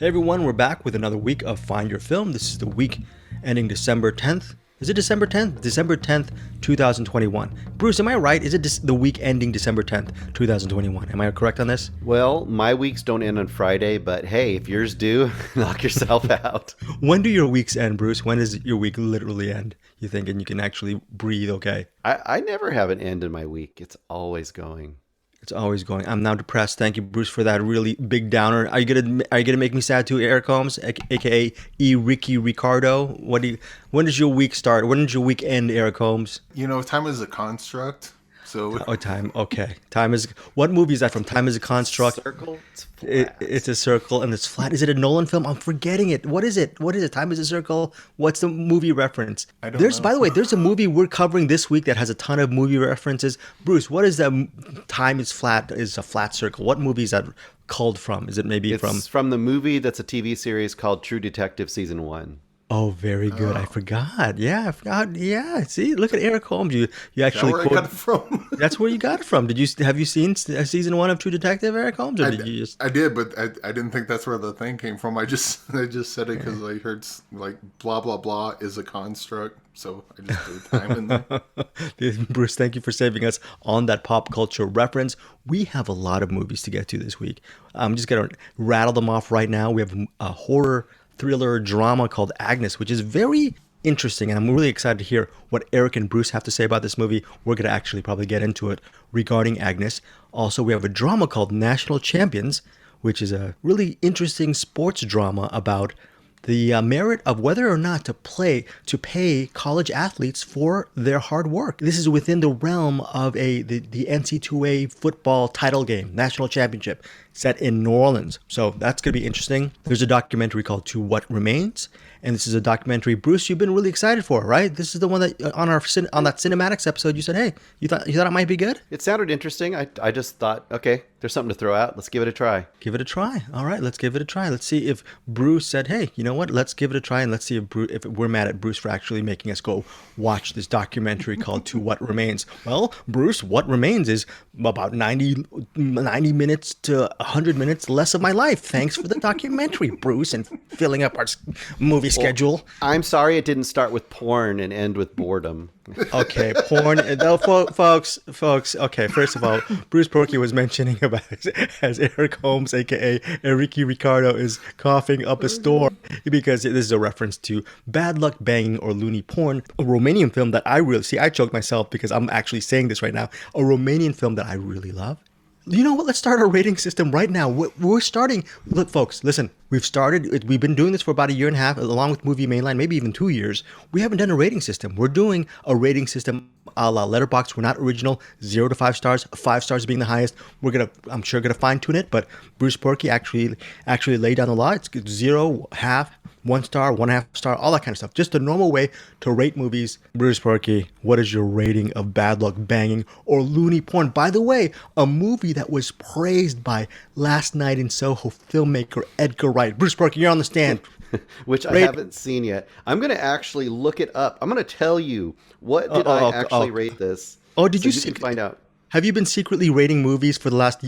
Hey everyone, we're back with another week of Find Your Film. This is the week ending December 10th. Is it December 10th? December 10th, 2021. Bruce, am I right? Is it the week ending December 10th, 2021? Am I correct on this? Well, my weeks don't end on Friday, but hey, if yours do, knock yourself out. When do your weeks end, Bruce? When does your week literally end? You think, and you can actually breathe okay? I never have an end in my week. It's always going. It's always going. I'm now depressed. Thank you, Bruce, for that really big downer. Are you gonna make me sad too, Eric Holmes, aka Ricky Ricardo? When does your week start? When does your week end, Eric Holmes? You know, time is a construct. So Time. Okay. Time is. What movie is that from? Time is a construct. Circle? It's flat. It's a circle and it's flat. Is it a Nolan film? I'm forgetting it. What is it? Time is a circle. What's the movie reference? I don't know. By the way, there's a movie we're covering this week that has a ton of movie references. Bruce, what is that? Time is flat. Is a flat circle. What movie is that called from? Is it maybe It's from the movie that's a TV series called True Detective Season 1. Oh, very good. I forgot. Yeah, I forgot. Yeah. See, look at Eric Holmes. You actually where I got it from. That's where you got it from. Have you seen season 1 of True Detective, Eric Holmes, or did you just? I did, but I didn't think that's where the thing came from. I just said it because I heard like blah blah blah is a construct, so I just threw time in there. Bruce, thank you for saving us on that pop culture reference. We have a lot of movies to get to this week. I'm just gonna rattle them off right now. We have a horror thriller drama called Agnes, which is very interesting, and I'm really excited to hear what Eric and Bruce have to say about this movie. We're going to actually probably get into it regarding Agnes. Also, we have a drama called National Champions, which is a really interesting sports drama about the merit of whether or not to pay college athletes for their hard work. This is within the realm of the NC2A football title game, national championship, set in New Orleans. So that's going to be interesting. There's a documentary called To What Remains, and this is a documentary, Bruce, you've been really excited for, right? This is the one that on that cinematics episode you said, hey, you thought it might be good? It sounded interesting. I just thought, okay, there's something to throw out. Let's give it a try. Give it a try. All right, let's give it a try. Let's see if Bruce said, hey, you know what? Let's give it a try, and let's see if we're mad at Bruce for actually making us go watch this documentary called To What Remains. Well, Bruce, What Remains is about 90 minutes to 100 minutes less of my life. Thanks for the documentary, Bruce, and filling up our movie schedule. I'm sorry it didn't start with porn and end with boredom. Okay, porn. No, folks. Okay, first of all, Bruce Porky was mentioning about as Eric Holmes, aka Ricky Ricardo, is coughing up a storm because this is a reference to Bad Luck Banging or Loony Porn, a Romanian film that I really see. I choked myself because I'm actually saying this right now. A Romanian film that I really love. You know what? Let's start our rating system right now. We're starting. Look, folks, listen. We've been doing this for about a year and a half, along with Movie Mainline, maybe even 2 years. We haven't done a rating system. We're doing a rating system a la Letterboxd. We're not original. 0 to 5 stars. 5 stars being the highest. I'm sure gonna fine tune it. But Bruce Porky actually laid down the law. It's 0, half, 1 star, 1.5 star, all that kind of stuff. Just a normal way to rate movies. Bruce Porky, what is your rating of Bad Luck Banging or Loony Porn? By the way, a movie that was praised by Last Night in Soho filmmaker Edgar Wright. Bruce Porky, you're on the stand. Which I haven't seen yet. I'm going to actually look it up. I'm going to tell you what did I actually rate this. Oh, did you can find out? Have you been secretly rating movies for the last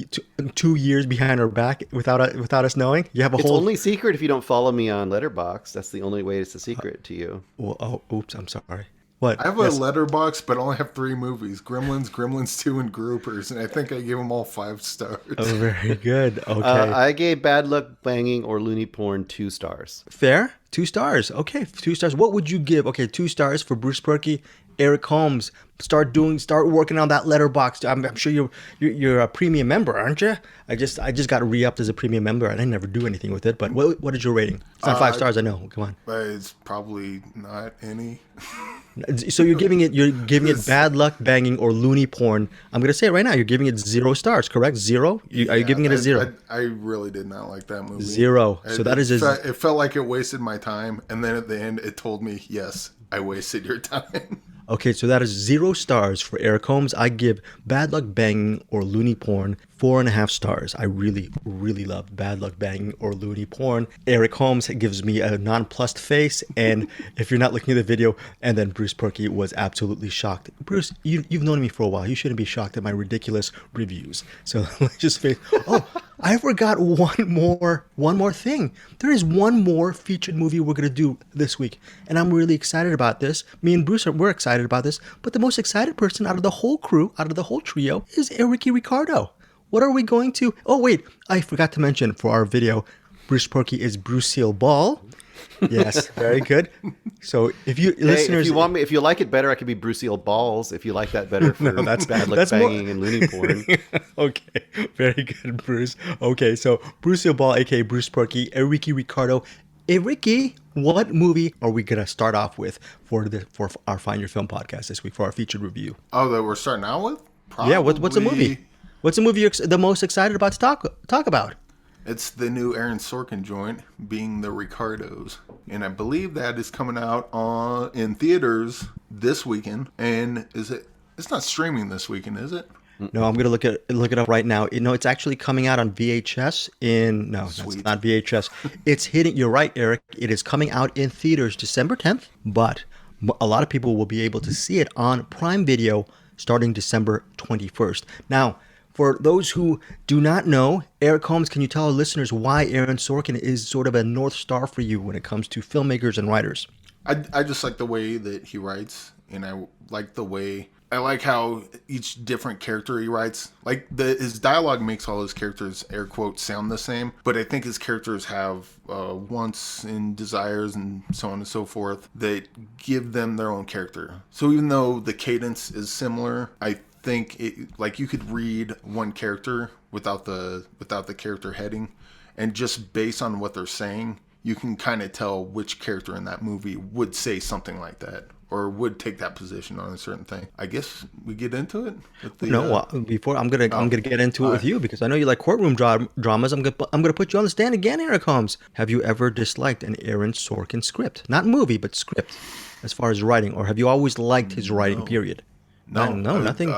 2 years behind our back without us knowing? You have a It's whole. only secret if you don't follow me on Letterboxd. That's the only way it's a secret to you. Well, oops, I'm sorry. What? I have a letterbox, but I only have 3 movies: Gremlins 2, and Groupers, and I think I gave them all 5 stars. Oh, very good. Okay. I gave Bad Luck Banging or Loony Porn 2 stars. Fair? 2 stars. Okay, 2 stars. What would you give? Okay, 2 stars for Bruce Porky. Eric Holmes, start working on that Letterboxd. I'm sure you're a premium member, aren't you? I just got re-upped as a premium member, and I never do anything with it. But what is your rating? It's not 5 stars, I know. Come on. But it's probably not any. So you're giving it Bad Luck Banging or Loony Porn. I'm gonna say it right now. You're giving it 0 stars, correct? 0? Are you giving it a 0? I really did not like that movie. 0. So that is it felt like it wasted my time, and then at the end, it told me, yes, I wasted your time. Okay, so that is 0 stars for Eric Holmes. I give Bad Luck Banging or Loony Porn 4.5 stars. I really, really love Bad Luck Banging or Loony Porn. Eric Holmes gives me a nonplussed face, and if you're not looking at the video, and then Bruce Perky was absolutely shocked. Bruce, you've known me for a while. You shouldn't be shocked at my ridiculous reviews. So let's just face. Oh, I forgot one more thing. There is one more featured movie we're gonna do this week, and I'm really excited about this. Me and Bruce we're excited about this. But the most excited person out of the whole crew, out of the whole trio, is Ricky Ricardo. What are we going to? Oh wait, I forgot to mention for our video, Bruce Perky is Brucille Ball. Yes, very good. So if you listeners, if you like it better, I could be Brucille Balls. If you like that better for bad luck banging and loony porn. Okay, very good, Bruce. Okay, so Brucille Ball, aka Bruce Perky, Ricky Ricardo. Hey, Ricky, what movie are we gonna start off with for our Find Your Film podcast this week for our featured review? Oh, that we're starting out with? Probably... Yeah. What's a movie? What's a movie you're the most excited about to talk about? It's the new Aaron Sorkin joint, being the Ricardos. And I believe that is coming out in theaters this weekend. And it's not streaming this weekend, is it? No, I'm going to look it up right now. It's actually coming out on VHS it's not VHS. It's hitting, you're right, Eric. It is coming out in theaters December 10th, but a lot of people will be able to see it on Prime Video starting December 21st. Now, for those who do not know, Eric Holmes, can you tell our listeners why Aaron Sorkin is sort of a North Star for you when it comes to filmmakers and writers? I just like the way that he writes, and I like how each different character he writes, like his dialogue makes all his characters, air quotes, sound the same, but I think his characters have wants and desires and so on and so forth that give them their own character. So even though the cadence is similar, I think you could read one character without the character heading, and just based on what they're saying, you can kind of tell which character in that movie would say something like that or would take that position on a certain thing. I guess we get into it. Before I'm gonna get into it with you, because I know you like courtroom dramas. I'm gonna put you on the stand again, Eric Holmes. Have you ever disliked an Aaron Sorkin script? Not movie, but script, as far as writing, or have you always liked his writing? Period. No, nothing.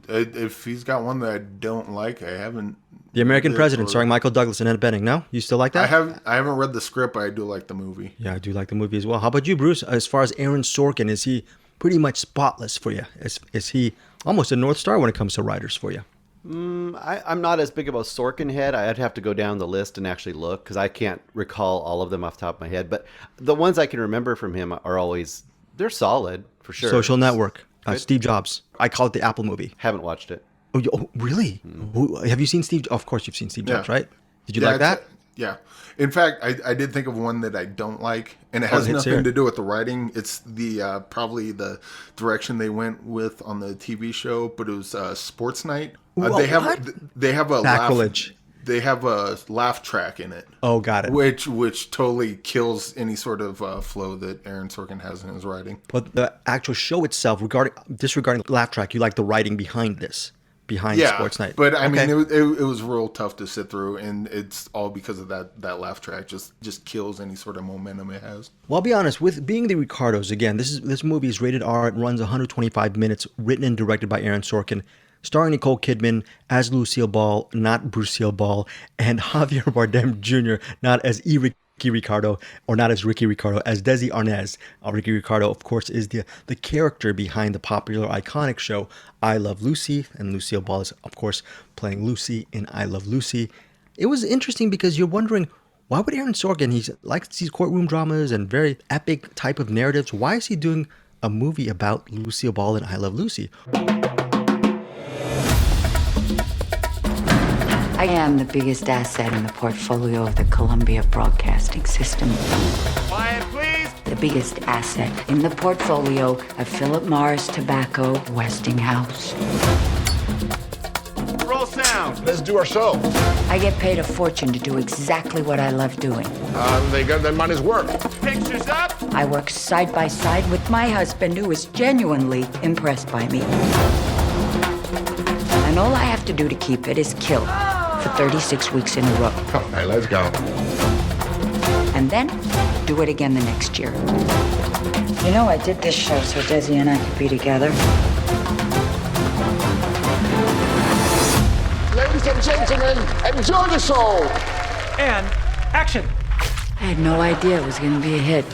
If he's got one that I don't like, I haven't. The American President, starring Michael Douglas and Annette Bening. No, you still like that? I haven't read the script, but I do like the movie. Yeah, I do like the movie as well. How about you, Bruce? As far as Aaron Sorkin, is he pretty much spotless for you? Is he almost a North Star when it comes to writers for you? I'm not as big of a Sorkin head. I'd have to go down the list and actually look, because I can't recall all of them off the top of my head. But the ones I can remember from him are always, they're solid for sure. Social Network. Steve Jobs. I call it the Apple movie. Haven't watched it. Oh really? Have you seen Steve? Of course you've seen Steve Jobs, right? Did you like that? Yeah. In fact, I did think of one that I don't like, and it has nothing to do with the writing. It's the probably the direction they went with on the TV show, but it was Sports Night. They have a sacrilege. They have a laugh track in it. Oh, got it. Which totally kills any sort of flow that Aaron Sorkin has in his writing. But the actual show itself, disregarding the laugh track, you like the writing behind this, Sports Night. But I mean, it was real tough to sit through, and it's all because of that laugh track. Just kills any sort of momentum it has. Well, I'll be honest, with being the Ricardos, again, this movie is rated R. It runs 125 minutes, written and directed by Aaron Sorkin. Starring Nicole Kidman as Lucille Ball, not Brucille Ball, and Javier Bardem Jr., not as Ricky Ricardo, or not as Ricky Ricardo, as Desi Arnaz. Ricky Ricardo, of course, is the character behind the popular, iconic show I Love Lucy, and Lucille Ball is, of course, playing Lucy in I Love Lucy. It was interesting because you're wondering, why would Aaron Sorkin, he likes these courtroom dramas and very epic type of narratives, why is he doing a movie about Lucille Ball and I Love Lucy? I am the biggest asset in the portfolio of the Columbia Broadcasting System. Quiet, please. The biggest asset in the portfolio of Philip Morris Tobacco Westinghouse. Roll sound. Let's do our show. I get paid a fortune to do exactly what I love doing. They got their money's worth. Pictures up. I work side by side with my husband, who is genuinely impressed by me. And all I have to do to keep it is kill for 36 weeks in a row. Okay, let's go. And then do it again the next year. You know, I did this show so Desi and I could be together. Ladies and gentlemen, enjoy the show. And action. I had no idea it was going to be a hit.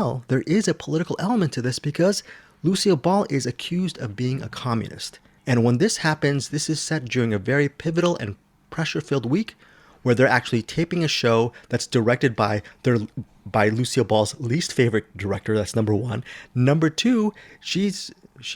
well, there is a political element to this because Lucille Ball is accused of being a communist. And when this happens, this is set during a very pivotal and pressure-filled week where they're actually taping a show that's directed by Lucille Ball's least favorite director. That's number one. Number two, she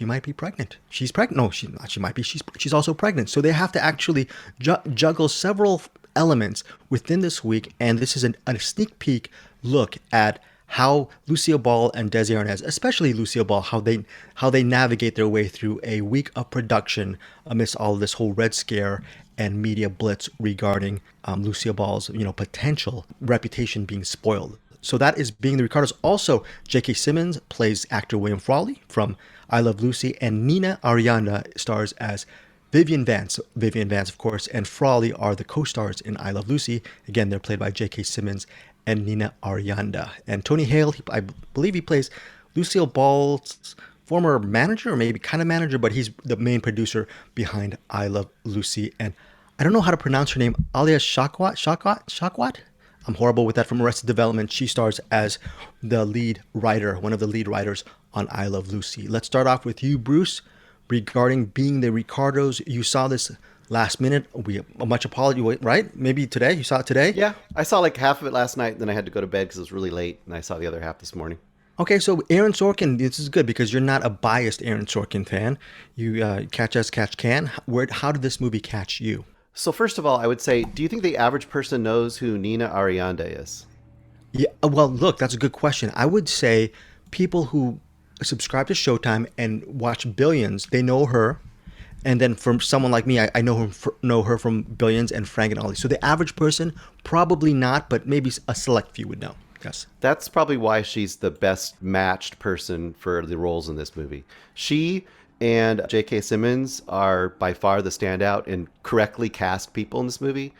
might be pregnant. She's pregnant. No, she might be. She's also pregnant. So they have to actually juggle several elements within this week. And this is a sneak peek look at how Lucille Ball and Desi Arnaz, especially Lucille Ball, how they navigate their way through a week of production amidst all of this whole Red Scare and media blitz regarding Lucille Ball's potential reputation being spoiled. So that is being the Ricardos. Also, J.K. Simmons plays actor William Frawley from I Love Lucy, and Nina Arianda stars as Vivian Vance. Vivian Vance, of course, and Frawley are the co-stars in I Love Lucy. Again, they're played by J.K. Simmons and Nina Arianda. And Tony Hale, I believe he plays Lucille Ball's former manager, or maybe kind of manager, but he's the main producer behind I Love Lucy. And I don't know how to pronounce her name, Alia Shawkat? I'm horrible with that, from Arrested Development. She stars as the lead writer, one of the lead writers on I Love Lucy. Let's start off with you, Bruce, regarding being the Ricardos. You saw this last minute. Much apology, right? Maybe today? You saw it today? Yeah, I saw like half of it last night, then I had to go to bed because it was really late, and I saw the other half this morning. Okay, so Aaron Sorkin, this is good because you're not a biased Aaron Sorkin fan. You catch us, catch can. How did this movie catch you? So first of all, I would say, do you think the average person knows who Nina Arianda is? Yeah, well, look, that's a good question. I would say people who subscribe to Showtime and watch Billions, they know her. And then from someone like me, I know her from Billions and Frank and Ollie. So the average person, probably not, but maybe a select few would know. Yes. That's probably why she's the best matched person for the roles in this movie. She and J.K. Simmons are by far the standout and correctly cast people in this movie.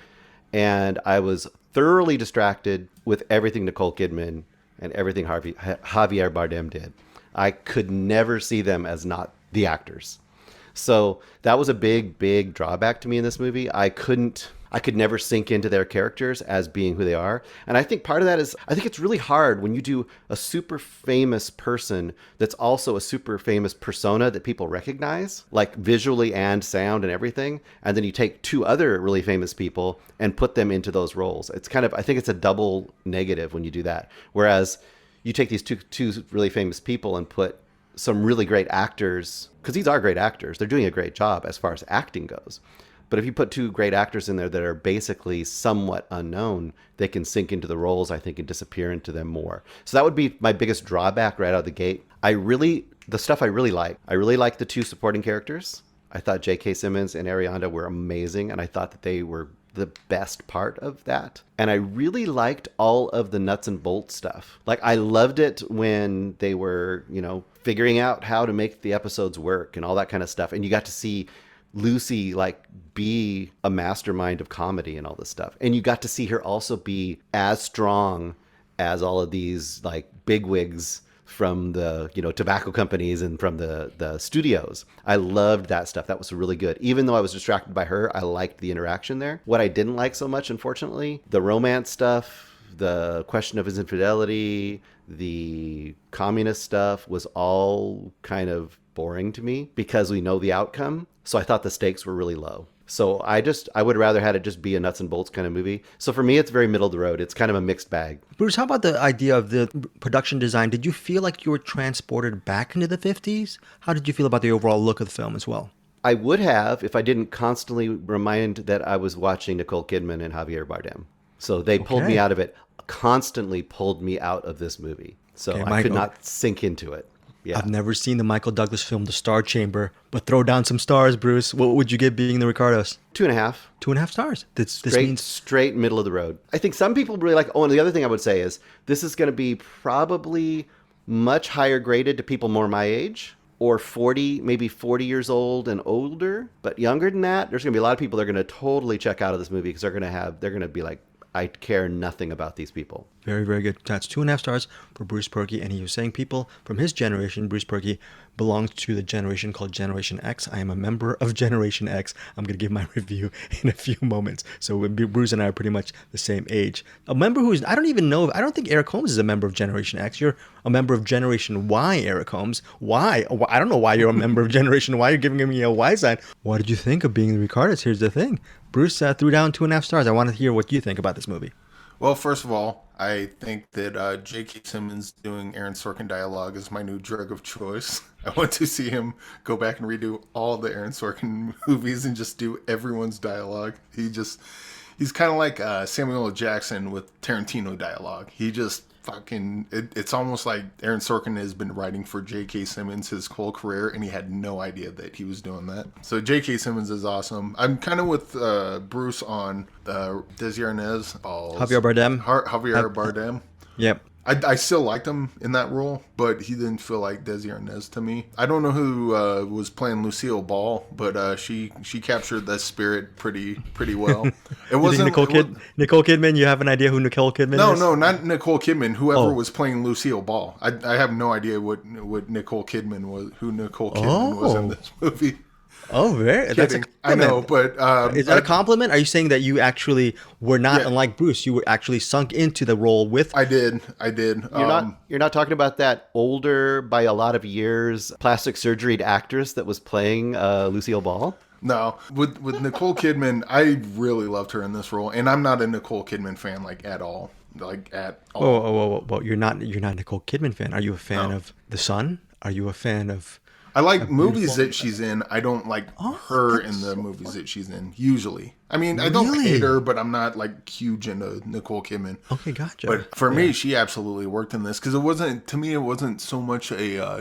And I was thoroughly distracted with everything Nicole Kidman and everything Javier Bardem did. I could never see them as not the actors. So that was a big, big drawback to me in this movie. I could never sink into their characters as being who they are. And I think part of that is, I think it's really hard when you do a super famous person that's also a super famous persona that people recognize, like visually and sound and everything. And then you take two other really famous people and put them into those roles. It's kind of, I think it's a double negative when you do that. Whereas you take these two really famous people and put some really great actors, because these are great actors. They're doing a great job as far as acting goes. But if you put two great actors in there that are basically somewhat unknown, they can sink into the roles, I think, and disappear into them more. So that would be my biggest drawback right out of the gate. The stuff I really like the two supporting characters. I thought J.K. Simmons and Arianda were amazing, and I thought that they were the best part of that. And I really liked all of the nuts and bolts stuff. Like, I loved it when they were, figuring out how to make the episodes work and all that kind of stuff. And you got to see Lucy be a mastermind of comedy and all this stuff. And you got to see her also be as strong as all of these bigwigs from the tobacco companies and from the studios. I loved that stuff. That was really good. Even though I was distracted by her, I liked the interaction there. What I didn't like so much, unfortunately, the romance stuff, the question of his infidelity, the communist stuff was all kind of boring to me because we know the outcome. So I thought the stakes were really low. So I would rather had it just be a nuts and bolts kind of movie. So for me, it's very middle of the road. It's kind of a mixed bag. Bruce, how about the idea of the production design? Did you feel like you were transported back into the 50s? How did you feel about the overall look of the film as well? I would have if I didn't constantly remind that I was watching Nicole Kidman and Javier Bardem. So they pulled me out of it, constantly pulled me out of this movie. So I could not sink into it. Yeah. I've never seen the Michael Douglas film, The Star Chamber, but throw down some stars, Bruce. What would you give being the Ricardos? 2.5. 2.5 stars. This means straight middle of the road. I think some people really like. Oh, and the other thing I would say is this is going to be probably much higher graded to people more my age, or 40, maybe 40 years old and older. But younger than that, there's going to be a lot of people that are going to totally check out of this movie because they're going to be like, I care nothing about these people. Very, very good. That's 2.5 stars for Bruce Purkey. And he was saying people from his generation, Bruce Purkey, belongs to the generation called Generation X. I am a member of Generation X. I'm going to give my review in a few moments. So Bruce and I are pretty much the same age. A member who's, I don't even know, I don't think Eric Holmes is a member of Generation X. You're a member of Generation Y, Eric Holmes. Why? I don't know why you're a member of Generation Y. You're giving me a Y sign. What did you think of being the Ricardos? Here's the thing. Bruce threw down 2.5 stars. I want to hear what you think about this movie. Well, first of all, I think that J.K. Simmons doing Aaron Sorkin dialogue is my new drug of choice. I want to see him go back and redo all the Aaron Sorkin movies and just do everyone's dialogue. He's kind of like Samuel L. Jackson with Tarantino dialogue. He just it's almost like Aaron Sorkin has been writing for J.K. Simmons his whole career, and he had no idea that he was doing that. So J.K. Simmons is awesome. I'm kind of with Bruce on Desi Arnaz. Javier Bardem. Javier Bardem. Yep. I still liked him in that role, but he didn't feel like Desi Arnaz to me. I don't know who was playing Lucille Ball, but she captured that spirit pretty well. It wasn't Nicole Kidman. You have an idea who Nicole Kidman is? No, not Nicole Kidman. Whoever was playing Lucille Ball. I have no idea what Nicole Kidman was. Who Nicole Kidman was in this movie. Oh, very. That's a compliment. I know, but is that a compliment? Are you saying that you actually were not unlike Bruce? You were actually sunk into the role with. I did. You're not talking about that older by a lot of years plastic surgery actress that was playing Lucille Ball. No, with Nicole Kidman, I really loved her in this role, and I'm not a Nicole Kidman fan at all. Whoa! You're not a Nicole Kidman fan. Are you a fan of The Sun? Are you a fan of? I like movies that she's in. I don't like her in the movies that she's in, usually. I mean, I don't hate her, but I'm not huge into Nicole Kidman. Okay, gotcha. But for me, she absolutely worked in this because it wasn't so much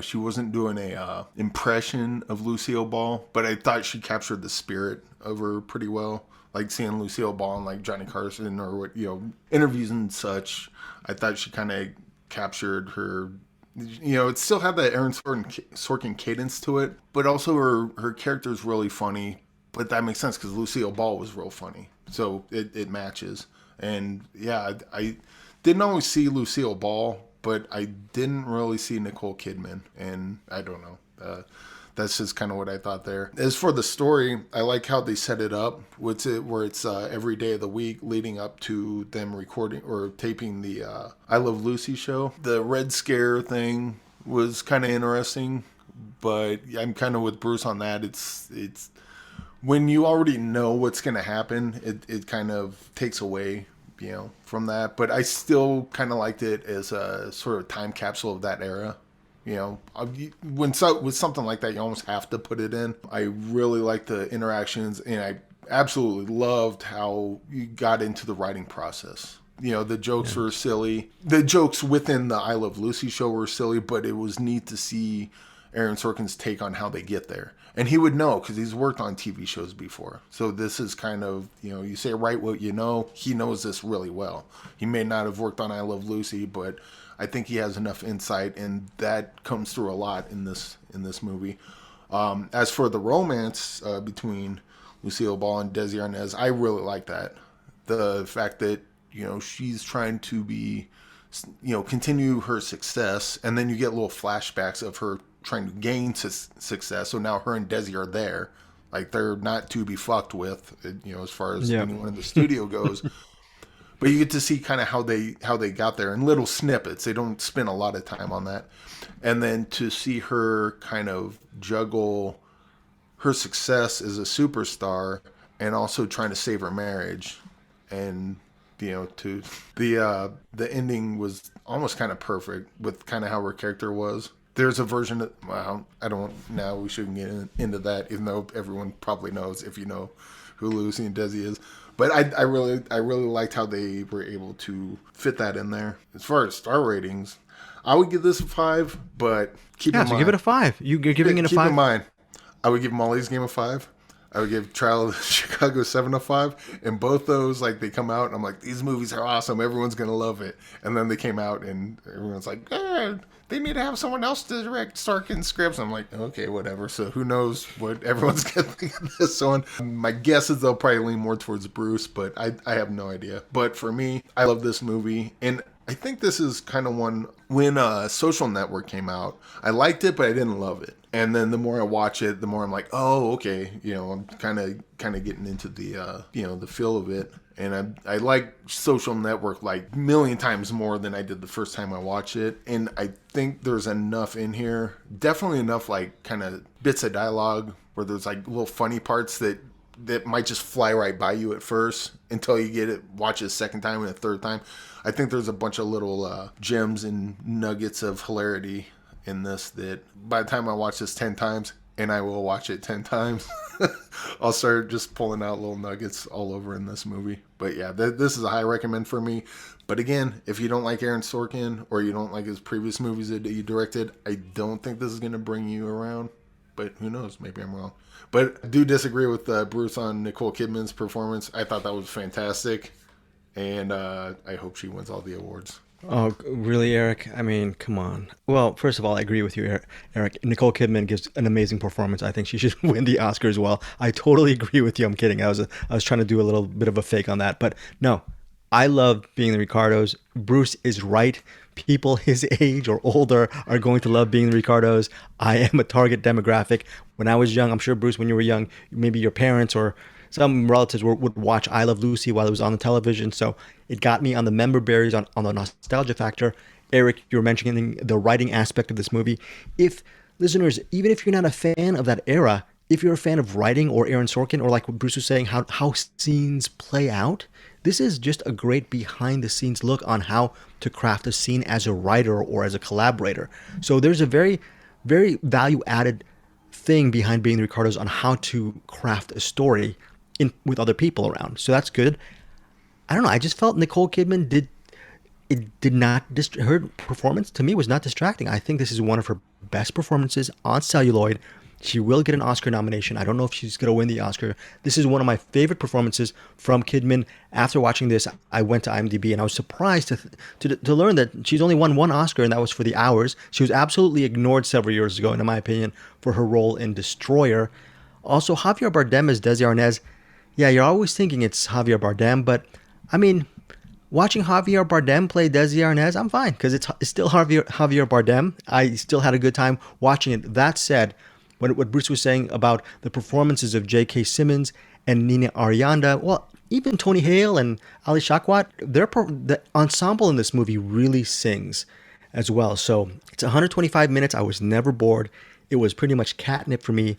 she wasn't doing a impression of Lucille Ball, but I thought she captured the spirit of her pretty well. Like seeing Lucille Ball and Johnny Carson or interviews and such. I thought she kind of captured her. It still had that Aaron Sorkin cadence to it, but also her character is really funny. But that makes sense because Lucille Ball was real funny, so it matches. And yeah, I didn't always see Lucille Ball, but I didn't really see Nicole Kidman, and I don't know. That's just kind of what I thought there. As for the story, I like how they set it up, where it's every day of the week leading up to them recording or taping the I Love Lucy show. The Red Scare thing was kind of interesting, but I'm kind of with Bruce on that. It's when you already know what's going to happen, it kind of takes away, from that. But I still kind of liked it as a sort of time capsule of that era. With something like that, you almost have to put it in. I really like the interactions, and I absolutely loved how you got into the writing process. The jokes were silly. The jokes within the I Love Lucy show were silly, but it was neat to see Aaron Sorkin's take on how they get there. And he would know because he's worked on TV shows before. So this is kind of, you say write what you know. He knows this really well. He may not have worked on I Love Lucy, but I think he has enough insight, and that comes through a lot in this movie. As for the romance between Lucille Ball and Desi Arnaz, I really like that. The fact that she's trying to be, continue her success, and then you get little flashbacks of her trying to gain success. So now her and Desi are there, they're not to be fucked with, as far as anyone in the studio goes. But you get to see kind of how they got there in little snippets. They don't spend a lot of time on that. And then to see her kind of juggle her success as a superstar and also trying to save her marriage. And, to the ending was almost kind of perfect with kind of how her character was. There's a version of, we shouldn't get into that, even though everyone probably knows if you know who Lucy and Desi is. But I really liked how they were able to fit that in there. As far as star ratings, I would give this a 5, but keep in mind. So give it a 5. You're giving it a 5? Keep in mind, I would give Molly's Game a 5. I would give Trial of Chicago 7 a 5. And both those, they come out, and I'm like, these movies are awesome. Everyone's going to love it. And then they came out, and everyone's like, they need to have someone else to direct Sorkin scripts. I'm like, okay, whatever. So who knows what everyone's going to think of this one. My guess is they'll probably lean more towards Bruce, but I have no idea. But for me, I love this movie. And I think this is kind of one, when Social Network came out, I liked it, but I didn't love it. And then the more I watch it, the more I'm like, oh, okay, I'm kind of getting into the the feel of it. And I like Social Network like a million times more than I did the first time I watched it. And I think there's enough in here, definitely enough like kind of bits of dialogue where there's like little funny parts that might just fly right by you at first until you watch it a second time and a third time. I think there's a bunch of little gems and nuggets of hilarity in this that by the time I watch this 10 times, and I will watch it 10 times, I'll start just pulling out little nuggets all over in this movie. But yeah, this is a high recommend for me. But again, if you don't like Aaron Sorkin or you don't like his previous movies that he directed, I don't think this is going to bring you around. But who knows? Maybe I'm wrong. But I do disagree with Bruce on Nicole Kidman's performance. I thought that was fantastic. And I hope she wins all the awards. Oh, really, Eric? I mean, come on. Well, first of all, I agree with you, Eric. Nicole Kidman gives an amazing performance. I think she should win the Oscar as well. I totally agree with you. I'm kidding. I was trying to do a little bit of a fake on that. But no, I love Being the Ricardos. Bruce is right. People his age or older are going to love Being the Ricardos. I am a target demographic. When I was young, I'm sure, Bruce, when you were young, maybe your parents or some relatives would watch I Love Lucy while it was on the television. So it got me on the member berries on the nostalgia factor. Eric, you were mentioning the writing aspect of this movie. If listeners, even if you're not a fan of that era, if you're a fan of writing or Aaron Sorkin, or like what Bruce was saying, how scenes play out, this is just a great behind the scenes look on how to craft a scene as a writer or as a collaborator. So there's a very, very value added thing behind Being the Ricardos on how to craft a story with other people around. So that's good. I don't know. I just felt Nicole Kidman did not, her performance to me was not distracting. I think this is one of her best performances on celluloid. She will get an Oscar nomination. I don't know if she's going to win the Oscar. This is one of my favorite performances from Kidman. After watching this, I went to IMDb and I was surprised to learn that she's only won one Oscar, and that was for The Hours. She was absolutely ignored several years ago, in my opinion, for her role in Destroyer. Also, Javier Bardem as Desi Arnaz. Yeah, you're always thinking it's Javier Bardem, but I mean, watching Javier Bardem play Desi Arnaz, I'm fine because it's still Javier Bardem. I still had a good time watching it. That said, what Bruce was saying about the performances of J.K. Simmons and Nina Arianda, well, even Tony Hale and Ali Shakwat, the ensemble in this movie really sings as well. So it's 125 minutes. I was never bored. It was pretty much catnip for me.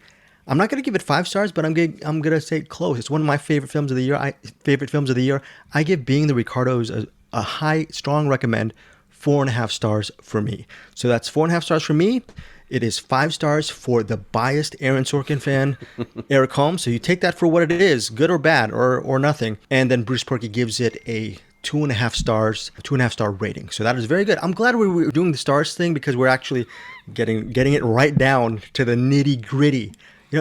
I'm not going to give it 5 stars, but I'm going to say close. It's one of my favorite films of the year. I give Being the Ricardos a high, strong recommend, 4.5 stars for me. So that's 4.5 stars for me. It is 5 stars for the biased Aaron Sorkin fan, Eric Holmes. So you take that for what it is, good or bad or nothing. And then Bruce Purkey gives it a 2.5 stars, 2.5 star rating. So that is very good. I'm glad we were doing the stars thing because we're actually getting it right down to the nitty gritty.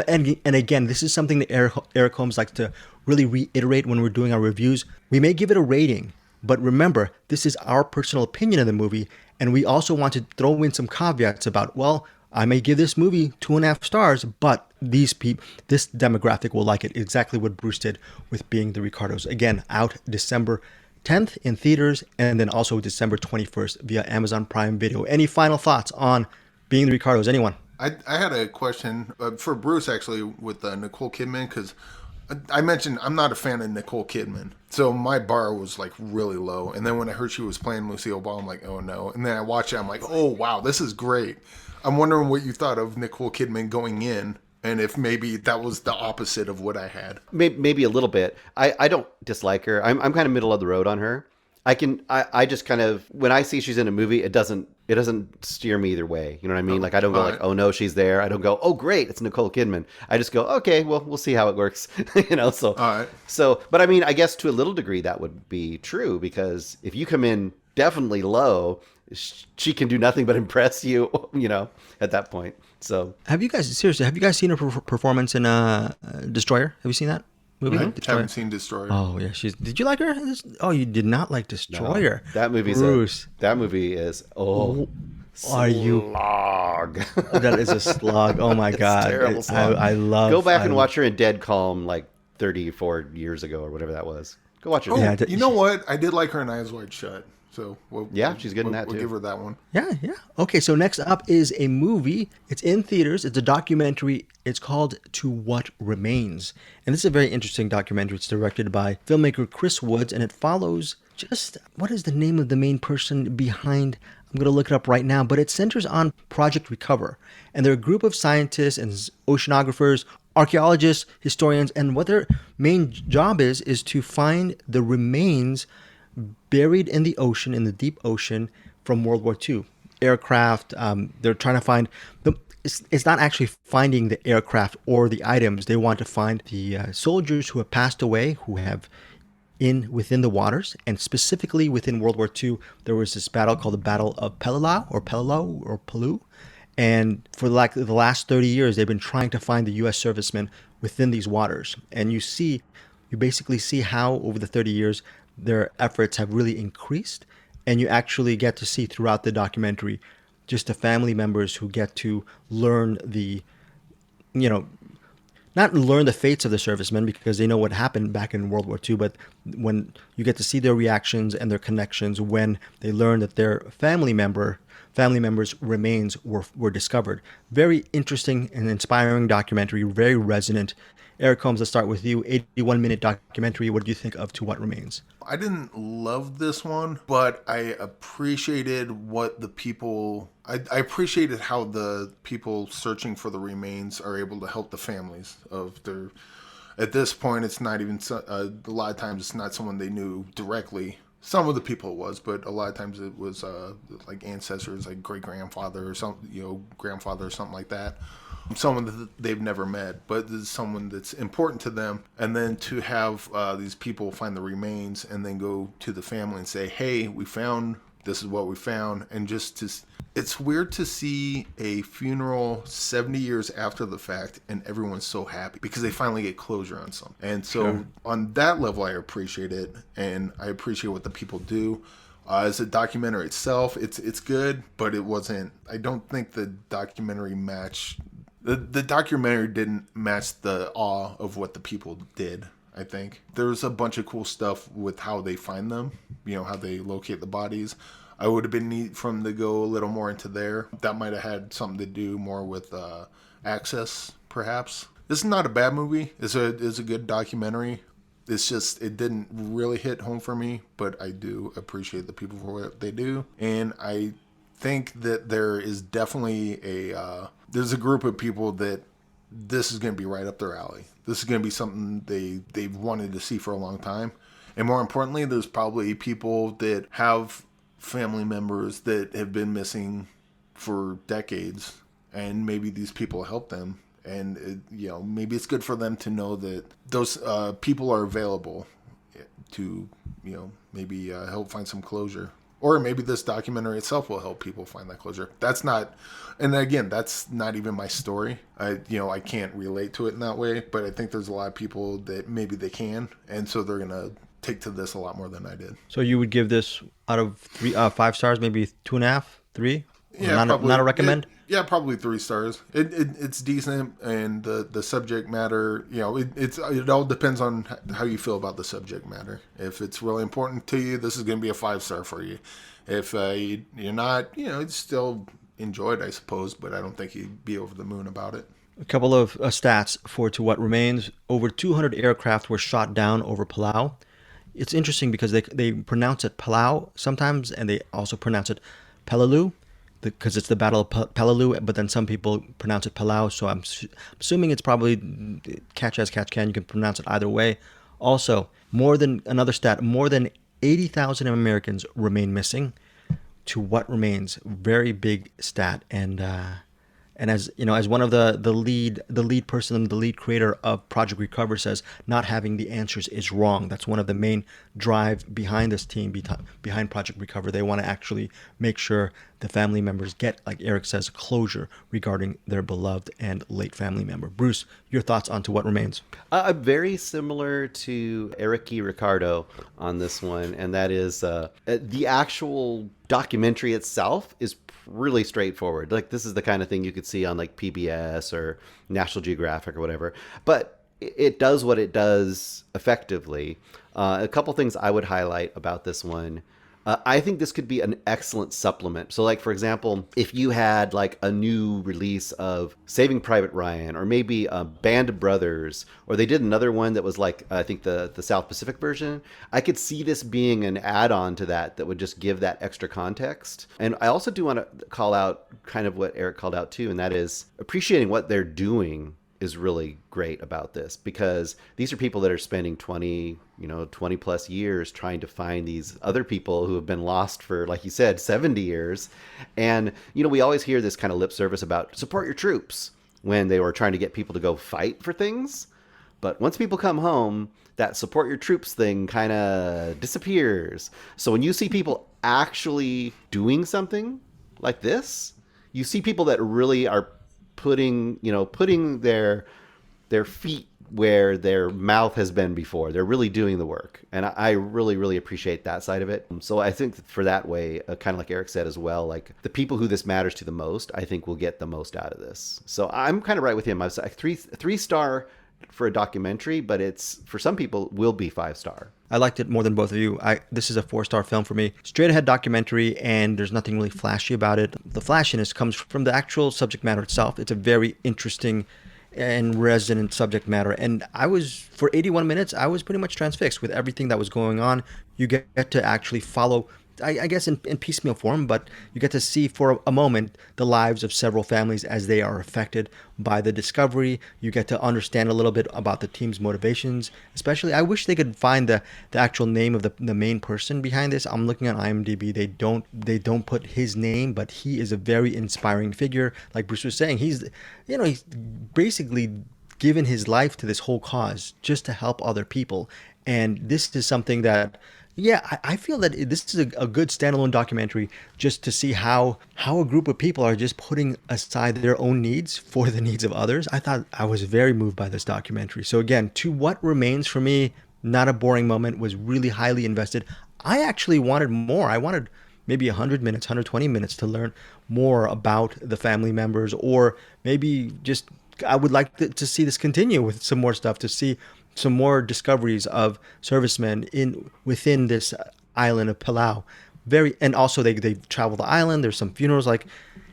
And again, this is something that Eric Holmes likes to really reiterate when we're doing our reviews. We may give it a rating, but remember, this is our personal opinion of the movie, and we also want to throw in some caveats about, well, I may give this movie 2.5 stars, but this demographic will like it. Exactly what Bruce did with Being the Ricardos. Again, out December 10th in theaters, and then also December 21st via Amazon Prime Video. Any final thoughts on Being the Ricardos? Anyone? I had a question for Bruce, actually, with Nicole Kidman, because I mentioned I'm not a fan of Nicole Kidman. So my bar was like really low. And then when I heard she was playing Lucille Ball, I'm like, oh no. And then I watched it, I'm like, oh wow, this is great. I'm wondering what you thought of Nicole Kidman going in, and if maybe that was the opposite of what I had. Maybe a little bit. I don't dislike her. I'm kind of middle of the road on her. I just kind of, when I see she's in a movie, it doesn't steer me either way. You know what I mean? Like, I don't go like, oh no, she's there. I don't go, oh great, it's Nicole Kidman. I just go, okay, well, we'll see how it works. So, all right. So, but I mean, I guess to a little degree that would be true, because if you come in definitely low, she can do nothing but impress you, at that point. So have you guys seen her performance in Destroyer? Have you seen that movie? Mm-hmm. Haven't seen Destroyer. Oh yeah, did you like her? Oh, you did not like Destroyer. No, that movie is are you slog. That is a slog. Oh my god, terrible slog. I love. Go back and watch her in Dead Calm like 34 years ago or whatever that was. Go watch her. Oh, you know what? I did like her in Eyes Wide Shut. So she's good in that, we'll too. give her that one. Yeah, yeah. Okay, so next up is a movie. It's in theaters. It's a documentary. It's called To What Remains. And this is a very interesting documentary. It's directed by filmmaker Chris Woods, and it follows what is the name of the main person behind? I'm going to look it up right now, but it centers on Project Recover. And they're a group of scientists and oceanographers, archaeologists, historians, and what their main job is to find the remains buried in the ocean, in the deep ocean from World War II. Aircraft, they're trying to find it's not actually finding the aircraft or the items. They want to find the soldiers who have passed away, who have within the waters, and specifically within World War II, there was this battle called the Battle of Peleliu. And for the last 30 years, they've been trying to find the U.S. servicemen within these waters. And you basically see how over the 30 years, their efforts have really increased. And you actually get to see throughout the documentary just the family members who get to learn not learn the fates of the servicemen because they know what happened back in World War II, but when you get to see their reactions and their connections when they learn that their family members' remains were discovered. Very interesting and inspiring documentary, very resonant. Eric Holmes, let's start with you. 81-minute documentary. What do you think of To What Remains? I didn't love this one, but I appreciated what the people... I appreciated how the people searching for the remains are able to help the families of their... At this point, it's not even... a lot of times, it's not someone they knew directly. Some of the people it was, but a lot of times it was like ancestors, like great-grandfather or grandfather or something like that. Someone that they've never met, but this is someone that's important to them. And then to have these people find the remains and then go to the family and say, hey, this is what we found. And it's weird to see a funeral 70 years after the fact and everyone's so happy because they finally get closure on something. And so on that level, I appreciate it. And I appreciate what the people do. As a documentary itself, it's good, but it wasn't... I don't think the documentary matched... The documentary didn't match the awe of what the people did, I think. There's a bunch of cool stuff with how they find them, how they locate the bodies. I would have been neat for them to go a little more into there. That might have had something to do more with access, perhaps. This is not a bad movie. It's a good documentary. It's just, it didn't really hit home for me, but I do appreciate the people for what they do. And I think that there is definitely there's a group of people that this is going to be right up their alley. This is going to be something they've wanted to see for a long time. And more importantly, there's probably people that have family members that have been missing for decades, and maybe these people help them. And maybe it's good for them to know that those people are available to maybe help find some closure. Or maybe this documentary itself will help people find that closure. That's not even my story. I can't relate to it in that way, but I think there's a lot of people that maybe they can, and so they're gonna take to this a lot more than I did. So you would give this out of 5 stars, maybe 2.5, 3? Yeah, not a recommend. Yeah, probably 3 stars. It's decent, and the subject matter, it all depends on how you feel about the subject matter. If it's really important to you, this is going to be a 5-star for you. If you're not, you'd still enjoy it, I suppose, but I don't think you'd be over the moon about it. A couple of stats for To What Remains. Over 200 aircraft were shot down over Palau. It's interesting because they pronounce it Palau sometimes, and they also pronounce it Peleliu, because it's the Battle of Peleliu, but then some people pronounce it Palau, so I'm assuming it's probably catch as catch can. You can pronounce it either way. Also, more than 80,000 Americans remain missing. To What Remains, very big stat, and as as one of the lead person, the lead creator of Project Recover says, not having the answers is wrong. That's one of the main drive behind this team, behind Project Recover. They want to actually make sure the family members get, like Eric says, closure regarding their beloved and late family member. Bruce, your thoughts on To What Remains? Very similar to Ricardo on this one, and that is the actual documentary itself is really straightforward. Like, this is the kind of thing you could see on like PBS or National Geographic or whatever, but it does what it does effectively. A couple things I would highlight about this one. I think this could be an excellent supplement. So, like, for example, if you had like a new release of Saving Private Ryan, or maybe a Band of Brothers, or they did another one that was like, I think the South Pacific version, I could see this being an add-on to that would just give that extra context. And I also do want to call out kind of what Eric called out too, and that is appreciating what they're doing is really great about this, because these are people that are spending 20 plus years trying to find these other people who have been lost for, like you said, 70 years. And, we always hear this kind of lip service about support your troops when they were trying to get people to go fight for things. But once people come home, that support your troops thing kind of disappears. So when you see people actually doing something like this, you see people that really are putting their feet where their mouth has been before. They're really doing the work. And I really, really appreciate that side of it. So I think for that way, kind of like Eric said as well, like the people who this matters to the most, I think will get the most out of this. So I'm kind of right with him. I was like three star for a documentary, but it's, for some people, will be 5-star. I liked it more than both of you. This is a 4-star film for me. Straight ahead documentary, and there's nothing really flashy about it. The flashiness comes from the actual subject matter itself. It's a very interesting and resonant subject matter. And for 81 minutes, I was pretty much transfixed with everything that was going on. You get to actually follow, I guess in piecemeal form, but you get to see for a moment the lives of several families as they are affected by the discovery. You get to understand a little bit about the team's motivations. Especially, I wish they could find the actual name of the main person behind this. I'm looking at IMDb. They don't put his name, but he is a very inspiring figure. Like Bruce was saying, he's basically given his life to this whole cause just to help other people. And this is something that, I feel that this is a good standalone documentary just to see how a group of people are just putting aside their own needs for the needs of others. I was very moved by this documentary. So again, To What Remains, for me, not a boring moment, was really highly invested. I actually wanted more. I wanted maybe 100 minutes, 120 minutes to learn more about the family members, or maybe just I would like to see this continue with some more stuff, to see some more discoveries of servicemen within this island of Palau. And also they travel the island. There's some funerals, like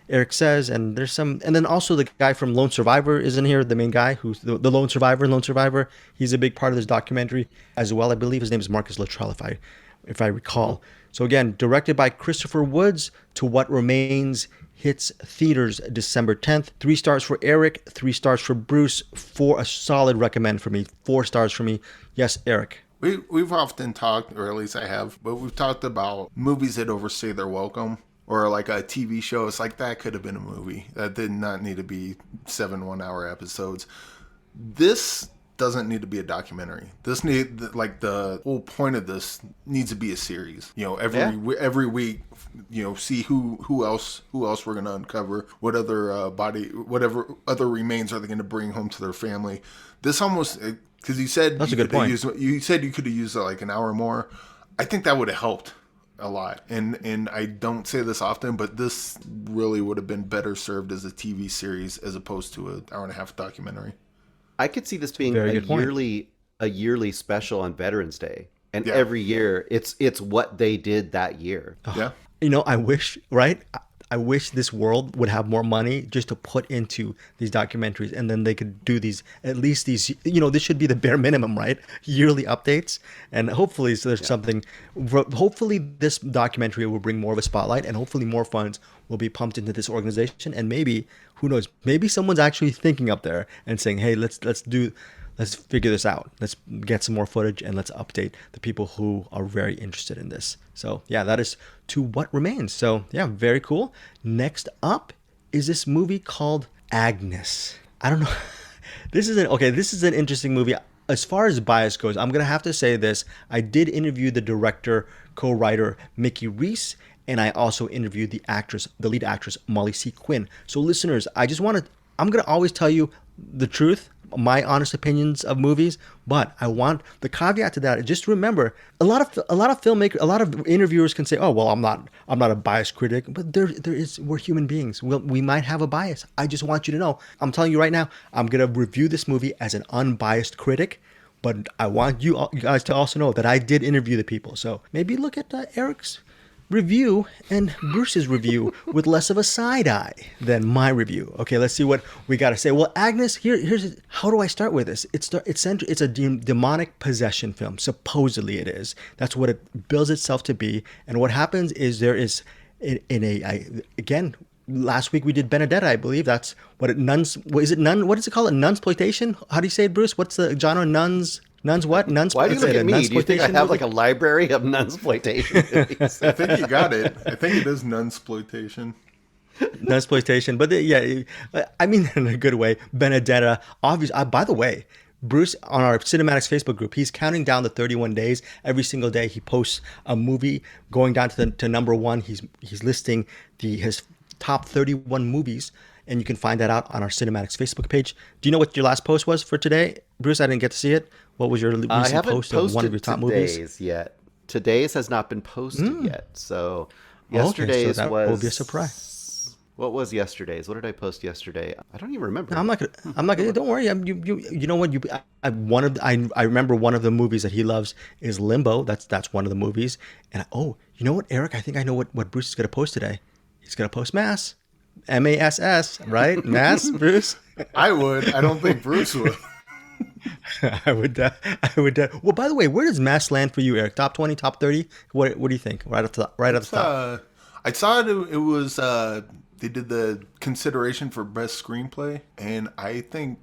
Eric says, and then also the guy from Lone Survivor is in here, the main guy who's the Lone Survivor in Lone Survivor. He's a big part of this documentary as well. I believe his name is Marcus Luttrell, if I recall. So again, directed by Christopher Woods. To What Remains hits theaters December 10th. 3 stars for Eric, 3 stars for Bruce, a solid recommend for me. 4 stars for me. Yes, Eric. We've often talked, or at least I have, but we've talked about movies that overstay their welcome, or like a TV show. It's like that could have been a movie. That did not need to be 7 1-hour episodes. This doesn't need to be a documentary. The whole point of this needs to be a series. Every week, see who else we're gonna uncover. What whatever other remains are they gonna bring home to their family? This almost, because you said that's a good point. You said you could have used like an hour more. I think that would have helped a lot. And I don't say this often, but this really would have been better served as a TV series as opposed to an hour-and-a-half documentary. I could see this being a yearly special on Veterans Day, and every year it's what they did that year. Yeah, I wish, right? I wish this world would have more money just to put into these documentaries, and then they could do these, at least these, this should be the bare minimum, right? Yearly updates. And hopefully there's something, hopefully this documentary will bring more of a spotlight, and hopefully more funds will be pumped into this organization. And maybe, who knows, maybe someone's actually thinking up there and saying, hey, let's figure this out. Let's get some more footage, and let's update the people who are very interested in this. So that is To What Remains. So very cool. Next up is this movie called Agnes. I don't know. This is an interesting movie. As far as bias goes, I'm going to have to say this. I did interview the director, co-writer, Mickey Reese, and I also interviewed the lead actress, Molly C. Quinn. So listeners, I'm going to always tell you the truth, my honest opinions of movies, but I want the caveat to that. Just remember, a lot of filmmakers, a lot of interviewers can say, "Oh, well, I'm not a biased critic," but we're human beings. We might have a bias. I just want you to know. I'm telling you right now, I'm gonna review this movie as an unbiased critic, but I want you guys to also know that I did interview the people. So maybe look at Eric's review and Bruce's review with less of a side eye than my review. Okay, let's see what we got to say. Well, Agnes, here's how do I start with this? It's a demonic possession film. Supposedly it is. That's what it bills itself to be. And what happens is there is again. Last week we did Benedetta, I believe. That's what it nuns. What is it? What does it call it? Nunsploitation? How do you say it, Bruce? What's the genre? Nuns what? Nuns. Why do you look at me? Do you think I have like a library of nunsploitation movies? I think you got it. I think it is nunsploitation. Nunsploitation, but I mean in a good way. Benedetta, obviously. By the way, Bruce on our Cinematics Facebook group, he's counting down the 31 days. Every single day he posts a movie going down to number one. He's listing his top 31 movies, and you can find that out on our Cinematics Facebook page. Do you know what your last post was for today, Bruce? I didn't get to see it. What was your recent post of one of your top movies? Yet. Today's has not been posted yet. So yesterday's so that was. will be a surprise. What was yesterday's? What did I post yesterday? I don't even remember. No, I'm not gonna. Don't worry. You know what? I remember one of the movies that he loves is Limbo. That's one of the movies. And you know what, Eric? I think I know what Bruce is gonna post today. He's going to post Mass. M-A-S-S, right? Mass, Bruce? I would. I don't think Bruce would. I would. Well, by the way, where does Mass land for you, Eric? Top 20, top 30? What do you think? Right at the top. I saw it was, they did the consideration for best screenplay, and I think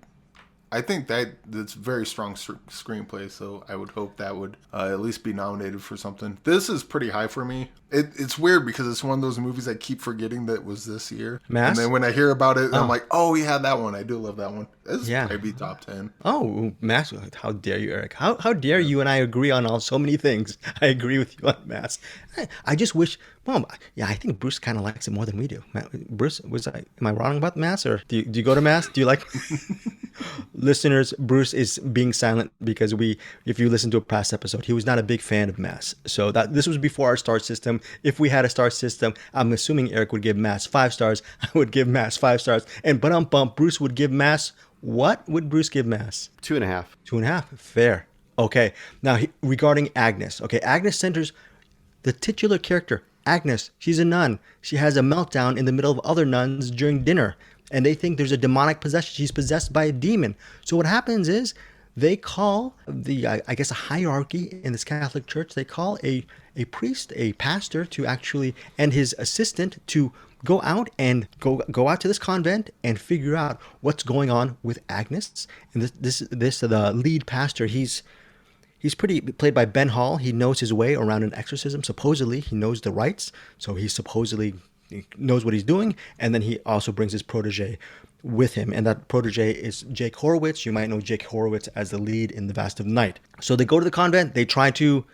that's very strong screenplay, so I would hope that would at least be nominated for something. This is pretty high for me. It's weird because it's one of those movies I keep forgetting that was this year. Mass? And then when I hear about it, I'm like, oh, yeah, that one. I do love that one. This is probably top 10. Oh, Mass. How dare you, Eric? How dare you and I agree on so many things. I agree with you on Mass. I just wish... Well, yeah, I think Bruce kind of likes it more than we do. Bruce, am I wrong about Mass? Or do you go to Mass? Do you like... Listeners, Bruce is being silent because if you listen to a past episode, he was not a big fan of Mass. So this was before our star system. If we had a star system, I'm assuming Eric would give Mass 5 stars. I would give Mass 5 stars. And Bruce would give Mass, what would Bruce give Mass? 2.5. 2.5. Fair. Okay. Now, regarding Agnes. Okay, Agnes centers the titular character. Agnes, she's a nun. She has a meltdown in the middle of other nuns during dinner. And they think there's a demonic possession. She's possessed by a demon. So what happens is they call a hierarchy in this Catholic Church. They call a priest, a pastor, to actually, and his assistant to go out to this convent and figure out what's going on with Agnes. And the lead pastor, he's played by Ben Hall. He knows his way around an exorcism. Supposedly, he knows the rites. So he knows what he's doing. And then he also brings his protege with him. And that protege is Jake Horowitz. You might know Jake Horowitz as the lead in The Vast of Night. So they go to the convent. They try to,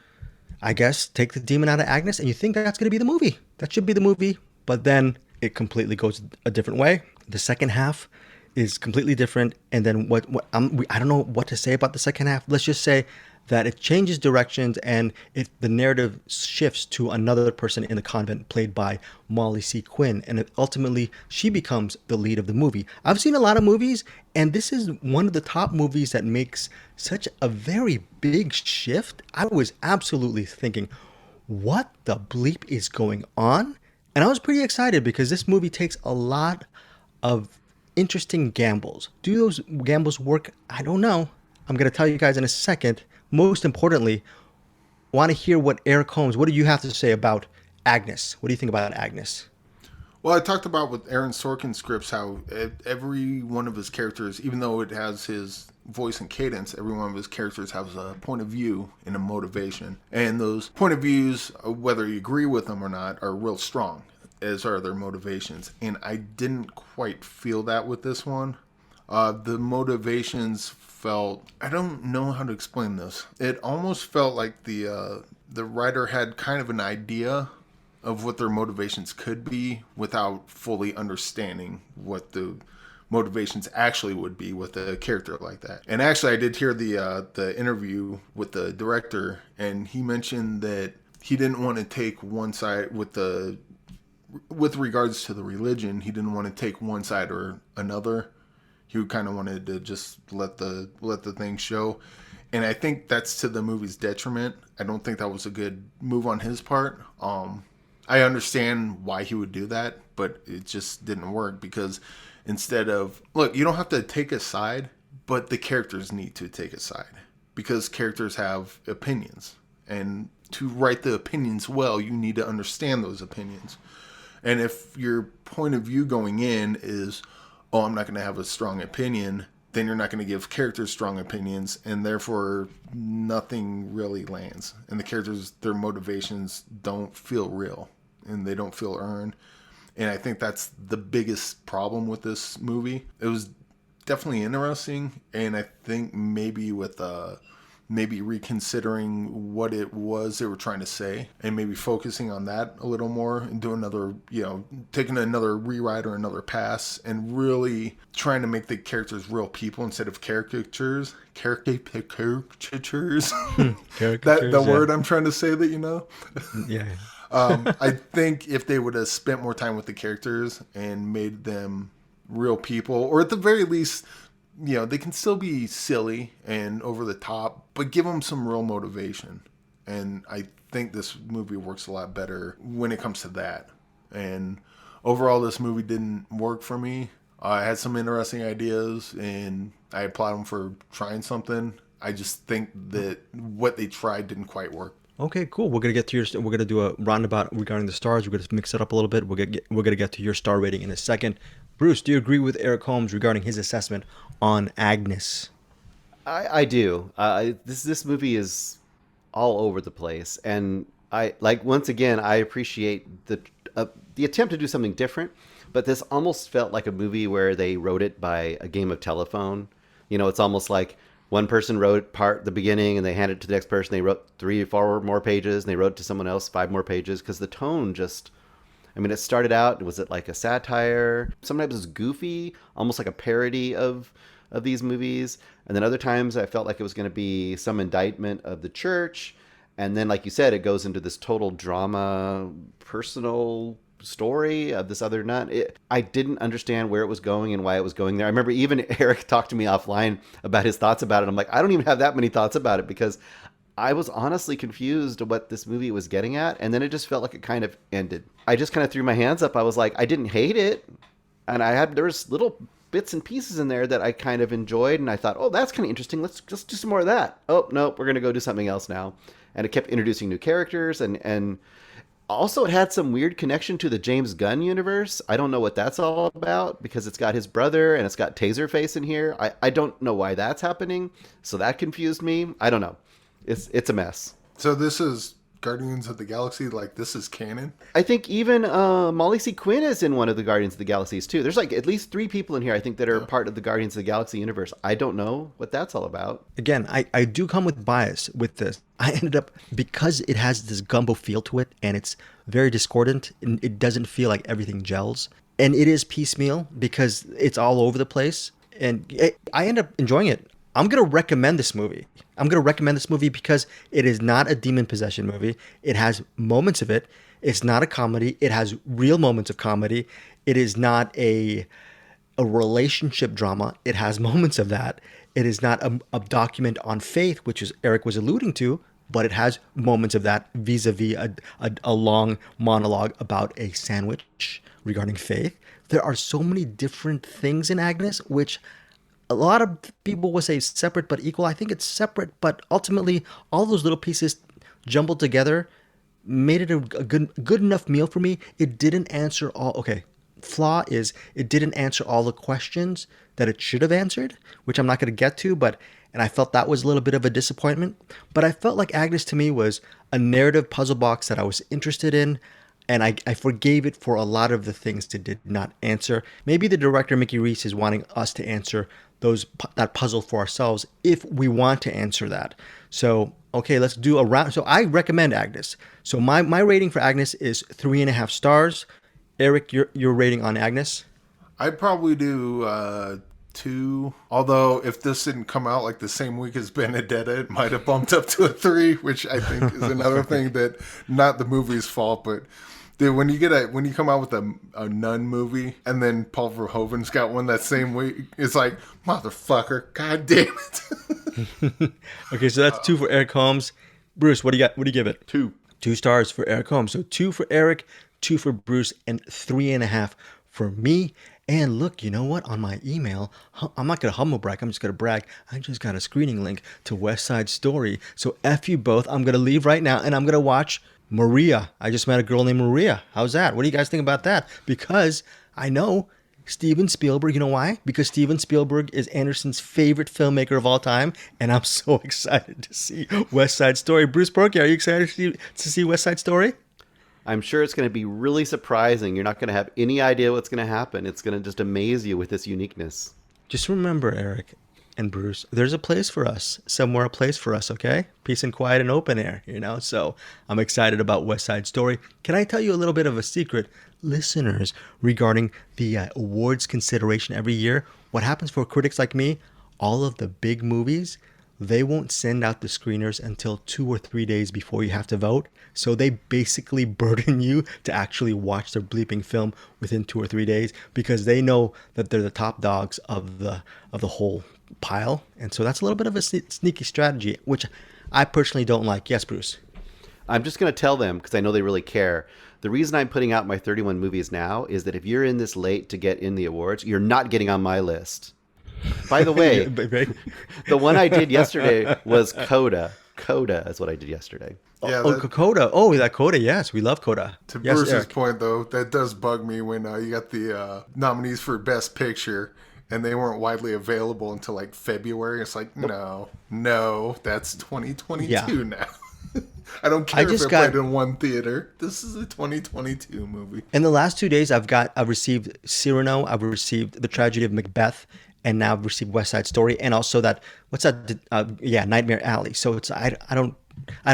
I guess, take the demon out of Agnes. And you think that's going to be the movie. That should be the movie. But then it completely goes a different way. The second half is completely different. And then I don't know what to say about the second half. Let's just say that it changes directions and the narrative shifts to another person in the convent played by Molly C. Quinn. And ultimately, she becomes the lead of the movie. I've seen a lot of movies, and this is one of the top movies that makes such a very big shift. I was absolutely thinking, what the bleep is going on? And I was pretty excited because this movie takes a lot of interesting gambles. Do those gambles work? I don't know. I'm going to tell you guys in a second. Most importantly, want to hear what Eric Holmes, what do you have to say about Agnes? What do you think about Agnes? Well, I talked about with Aaron Sorkin scripts how every one of his characters, even though it has his voice and cadence, every one of his characters has a point of view and a motivation. And those point of views, whether you agree with them or not, are real strong, as are their motivations. And I didn't quite feel that with this one. The motivations felt, I don't know how to explain this. It almost felt like the writer had kind of an idea of what their motivations could be without fully understanding what the motivations actually would be with a character like that. And actually, I did hear the interview with the director, and he mentioned that he didn't want to take one side with regards to the religion. He didn't want to take one side or another. He kind of wanted to just let the thing show. And I think that's to the movie's detriment. I don't think that was a good move on his part. I understand why he would do that, but it just didn't work because instead of, look, you don't have to take a side, but the characters need to take a side because characters have opinions. And to write the opinions well, you need to understand those opinions. And if your point of view going in is, oh, I'm not going to have a strong opinion, then you're not going to give characters strong opinions, and therefore nothing really lands. And the characters, their motivations don't feel real, and they don't feel earned. And I think that's the biggest problem with this movie. It was definitely interesting, and I think maybe with maybe reconsidering what it was they were trying to say and maybe focusing on that a little more and doing another, taking another rewrite or another pass and really trying to make the characters real people instead of caricatures. Caricatures. The word I'm trying to say that you know. Yeah. I think if they would have spent more time with the characters and made them real people, or at the very least, they can still be silly and over the top, but give them some real motivation. And I think this movie works a lot better when it comes to that. And overall, this movie didn't work for me. I had some interesting ideas and I applaud them for trying something. I just think that what they tried didn't quite work. Okay, cool. We're gonna do a roundabout regarding the stars. We're gonna mix it up a little bit. We're gonna get to your star rating in a second. Bruce, do you agree with Eric Holmes regarding his assessment on Agnes? I do. This movie is all over the place, and once again I appreciate the attempt to do something different, but this almost felt like a movie where they wrote it by a game of telephone. It's almost like one person wrote the beginning and they handed it to the next person. They wrote 3 or 4 more pages and they wrote it to someone else 5 more pages because the tone just. It started out, was it like a satire? Sometimes it's goofy, almost like a parody of these movies. And then other times I felt like it was going to be some indictment of the church. And then, like you said, it goes into this total drama, personal story of this other nut. I didn't understand where it was going and why it was going there. I remember even Eric talked to me offline about his thoughts about it. I'm like, I don't even have that many thoughts about it because I was honestly confused what this movie was getting at, and then it just felt like it kind of ended. I just kind of threw my hands up. I was like, I didn't hate it, and there was little bits and pieces in there that I kind of enjoyed, and I thought, oh, that's kind of interesting. Let's just do some more of that. Oh, no, we're going to go do something else now. And it kept introducing new characters, and also it had some weird connection to the James Gunn universe. I don't know what that's all about because it's got his brother, and it's got Taserface in here. I don't know why that's happening, so that confused me. I don't know. It's a mess. So this is Guardians of the Galaxy, like this is canon? I think even Molly C. Quinn is in one of the Guardians of the Galaxies too. There's like at least 3 people in here I think that are part of the Guardians of the Galaxy universe. I don't know what that's all about. Again, I do come with bias with this. I ended up, because it has this gumbo feel to it and it's very discordant and it doesn't feel like everything gels. And it is piecemeal because it's all over the place. And I end up enjoying it. I'm going to recommend this movie. Because it is not a demon possession movie. It has moments of it. It's not a comedy. It has real moments of comedy. It is not a relationship drama. It has moments of that. It is not a document on faith, which is Eric was alluding to, but it has moments of that vis-a-vis a long monologue about a sandwich regarding faith. There are so many different things in Agnes, which a lot of people will say separate but equal. I think it's separate, but ultimately all those little pieces jumbled together made it a good enough meal for me. It didn't answer all. Okay, flaw is it didn't answer all the questions that it should have answered, which I'm not going to get to, and I felt that was a little bit of a disappointment. But I felt like Agnes to me was a narrative puzzle box that I was interested in. And I forgave it for a lot of the things it did not answer. Maybe the director, Mickey Reese, is wanting us to answer that puzzle for ourselves if we want to answer that. So, okay, let's do a round. So I recommend Agnes. So my rating for Agnes is 3.5 stars. Eric, your rating on Agnes? I'd probably do 2. Although if this didn't come out like the same week as Benedetta, it might have bumped up to a 3, which I think is another thing that not the movie's fault, but dude, when you come out with a nun movie and then Paul Verhoeven's got one that same week, it's like, motherfucker, god damn it. Okay, so that's 2 for Eric Holmes. Bruce, what do you got? What do you give it? 2. 2 stars for Eric Holmes. So 2 for Eric, 2 for Bruce, and 3.5 for me. And look, you know what? On my email, I'm not going to humble brag. I'm just going to brag. I just got a screening link to West Side Story. So F you both. I'm going to leave right now and I'm going to watch Maria. I just met a girl named Maria. How's that? What do you guys think about that? Because I know Steven Spielberg. You know why? Because Steven Spielberg is Anderson's favorite filmmaker of all time. And I'm so excited to see West Side Story. Bruce Porky, are you excited to see West Side Story? I'm sure it's going to be really surprising. You're not going to have any idea what's going to happen. It's going to just amaze you with this uniqueness. Just remember, Eric and Bruce, there's a place for us. Somewhere a place for us, okay? Peace and quiet and open air, So I'm excited about West Side Story. Can I tell you a little bit of a secret, listeners, regarding the awards consideration every year? What happens for critics like me, all of the big movies, they won't send out the screeners until 2 or 3 days before you have to vote. So they basically burden you to actually watch their bleeping film within 2 or 3 days because they know that they're the top dogs of the whole pile. And so that's a little bit of a sneaky strategy, which I personally don't like. Yes, Bruce? I'm just going to tell them, because I know they really care, the reason I'm putting out my 31 movies now is that if you're in this late to get in the awards, you're not getting on my list. By the way, the one I did yesterday was Coda. Coda is what I did yesterday. Yeah, Coda. Oh, that Coda. Yes, we love Coda. To Yes, Bruce's Eric. point, though, that does bug me when you got the nominees for Best Picture and they weren't widely available until like February. It's like, no, that's 2022 now. I don't care if it played in one theater. This is a 2022 movie. In the last 2 days, I've received Cyrano, I've received The Tragedy of Macbeth, and now I've received West Side Story, and also Nightmare Alley. So it's I don't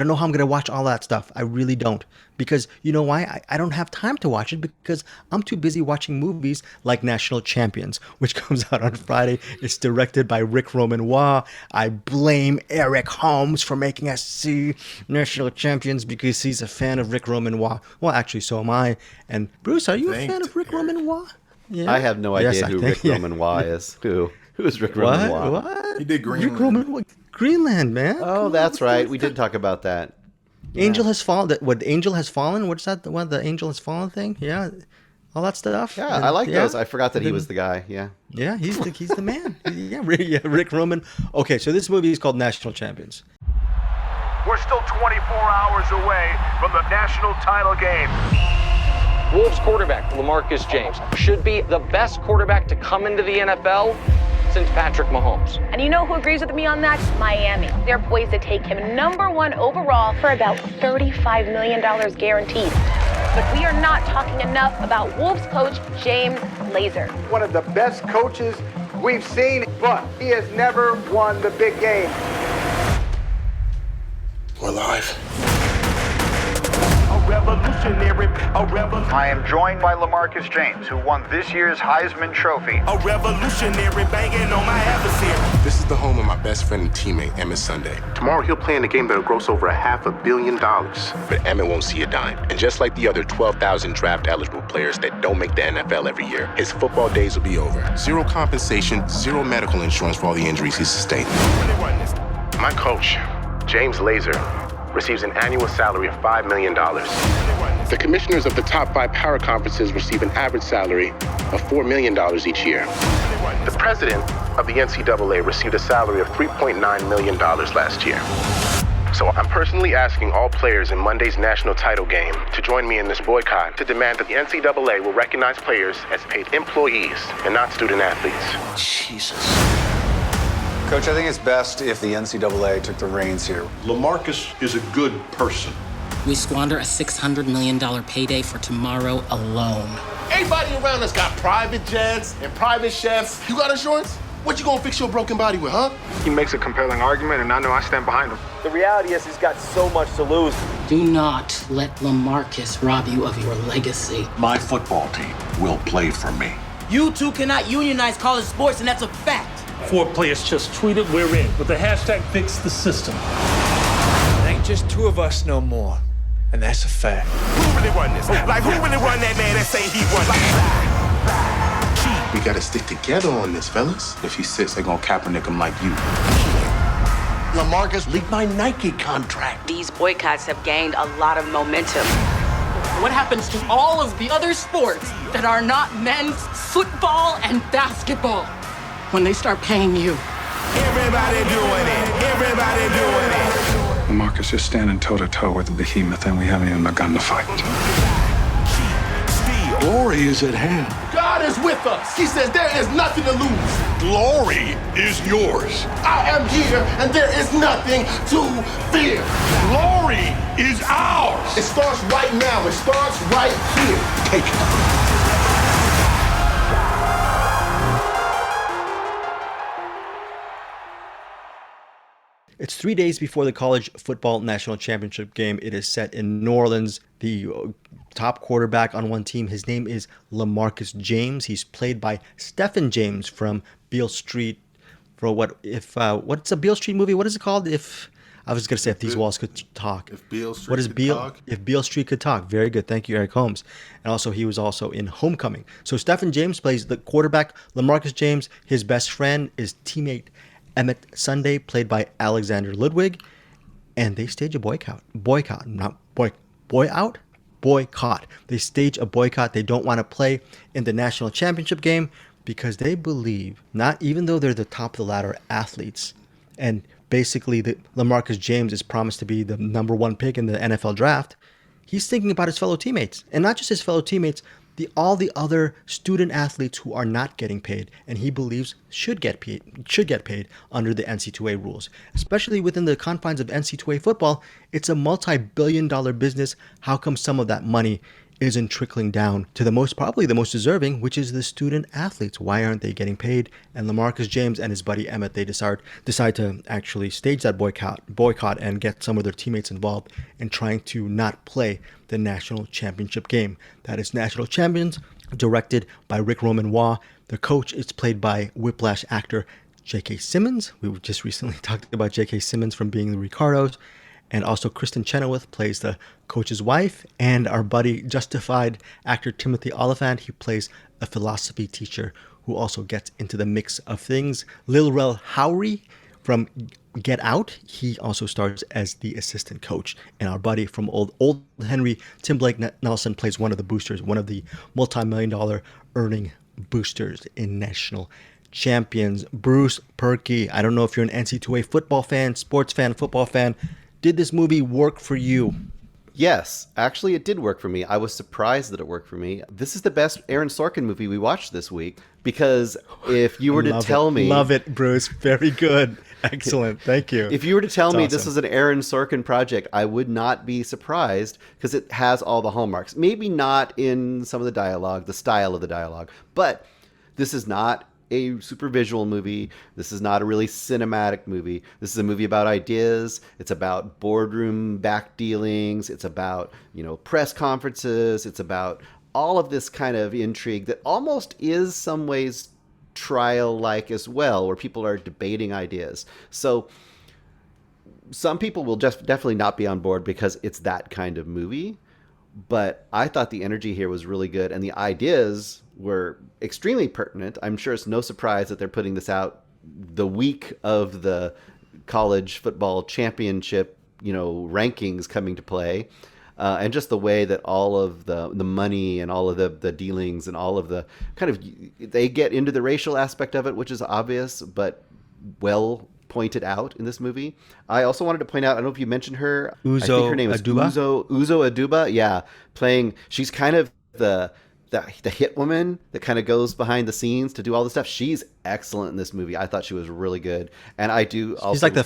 know how I'm gonna watch all that stuff. I really don't, because you know why? I don't have time to watch it because I'm too busy watching movies like National Champions, which comes out on Friday. It's directed by Rick Romanois. I blame Eric Holmes for making us see National Champions because he's a fan of Rick Romanois. Well, actually, so am I. And Bruce, are you a fan of Rick Romanois? Yeah. I have no idea who Rick Romanois is. Who is Rick Romanois? What? He did Greenland. Rick Romanois. Greenland, man. Oh, that's right. We did talk about that. Angel has fallen. What Angel has fallen? What's that? What the Angel has fallen thing? Yeah, all that stuff. Yeah, I like those. I forgot that he was the guy. Yeah. Yeah, he's the man. Rick Roman. Okay, so this movie is called National Champions. We're still 24 hours away from the national title game. Wolves quarterback LaMarcus James should be the best quarterback to come into the NFL since Patrick Mahomes. And you know who agrees with me on that? Miami. They're poised to take him #1 overall for about $35 million guaranteed. But we are not talking enough about Wolves coach James Lazor. One of the best coaches we've seen, but he has never won the big game. We're live. I am joined by LaMarcus James, who won this year's Heisman Trophy. A revolutionary banging on my adversary. This is the home of my best friend and teammate, Emmett Sunday. Tomorrow he'll play in a game that'll gross over $500 million. But Emmett won't see a dime. And just like the other 12,000 draft-eligible players that don't make the NFL every year, his football days will be over. Zero compensation, zero medical insurance for all the injuries he sustained. My coach, James Lazor, receives an annual salary of $5 million. The commissioners of the top 5 power conferences receive an average salary of $4 million each year. The president of the NCAA received a salary of $3.9 million last year. So I'm personally asking all players in Monday's national title game to join me in this boycott to demand that the NCAA will recognize players as paid employees and not student athletes. Jesus. Coach, I think it's best if the NCAA took the reins here. LaMarcus is a good person. We squander a $600 million payday for tomorrow alone. Everybody around us got private jets and private chefs. You got insurance? What you gonna fix your broken body with, huh? He makes a compelling argument, and I know I stand behind him. The reality is he's got so much to lose. Do not let LaMarcus rob you of your legacy. My football team will play for me. You two cannot unionize college sports, and that's a fact. 4 players just tweeted we're in with the hashtag fix the system. It ain't just 2 of us no more. And that's a fact. Who really won this? Like, who really won that man that say he won? We gotta stick together on this, fellas. If he sits, they gonna Kaepernick him like you. LaMarcus leaked my Nike contract. These boycotts have gained a lot of momentum. What happens to all of the other sports that are not men's football and basketball when they start paying you? Everybody doing it. Everybody doing it. LaMarcus, you're standing toe-to-toe with the behemoth, and we haven't even begun to fight. Glory is at hand. God is with us. He says there is nothing to lose. Glory is yours. I am here, and there is nothing to fear. Glory is ours. It starts right now. It starts right here. Take it. It's 3 days before the college football national championship game. It is set in New Orleans. The top quarterback on one team, his name is LaMarcus James. He's played by Stephen James from Beale Street. What's a Beale Street movie? What is it called? If These Walls Could Talk. If Beale Street could talk. If Beale Street Could Talk. Very good. Thank you, Eric Holmes. And also, he was also in Homecoming. So Stephen James plays the quarterback. LaMarcus James, his best friend, is teammate Emmett Sunday, played by Alexander Ludwig, and they stage a boycott. They stage a boycott. They don't want to play in the national championship game because they believe, not even though they're the top of the ladder athletes, and basically LaMarcus James is promised to be the number one pick in the NFL draft, he's thinking about his fellow teammates, and not just his fellow teammates, all the other student athletes who are not getting paid, and he believes should get paid under the NC2A rules. Especially within the confines of NC2A football, it's a multi-billion-dollar business. How come some of that money isn't trickling down to probably the most deserving, which is the student athletes? Why aren't they getting paid? And LaMarcus James and his buddy Emmett, they decide to actually stage that boycott and get some of their teammates involved in trying to not play the national championship game. That is National Champions, directed by Rick Roman-Waugh. The coach is played by Whiplash actor J.K. Simmons. We just recently talked about J.K. Simmons from being the Ricardos. And also Kristen Chenoweth plays the coach's wife. And our buddy Justified actor Timothy Oliphant, he plays a philosophy teacher who also gets into the mix of things. Lil Rel Howery from Get Out, he also stars as the assistant coach. And our buddy from Old Henry, Tim Blake Nelson, plays one of the boosters, one of the multi-million-dollar earning boosters in National Champions. Bruce Purkey, I don't know if you're an NC2A football fan, sports fan, football fan. Did this movie work for you? Yes, actually it did work for me. I was surprised that it worked for me. This is the best Aaron Sorkin movie we watched this week, because if you were to tell me... Love it, Bruce. Very good. Excellent. Thank you. If you were to tell me this was an Aaron Sorkin project, I would not be surprised, because it has all the hallmarks. Maybe not in some of the dialogue, the style of the dialogue, but this is not a super visual movie. This is not a really cinematic movie. This is a movie about ideas. It's about boardroom back dealings. It's about, press conferences. It's about all of this kind of intrigue that almost is some ways trial-like as well, where people are debating ideas. So some people will just definitely not be on board because it's that kind of movie. But I thought the energy here was really good, and the ideas were extremely pertinent. I'm sure it's no surprise that they're putting this out the week of the college football championship, rankings coming to play. And just the way that all of the money and all of the dealings and all of the kind of, they get into the racial aspect of it, which is obvious, but well pointed out in this movie. I also wanted to point out, I don't know if you mentioned her. I think her name is Uzo Aduba. Yeah. She's kind of the hit woman that kind of goes behind the scenes to do all this stuff. She's excellent in this movie. I thought she was really good. And I do also She's like the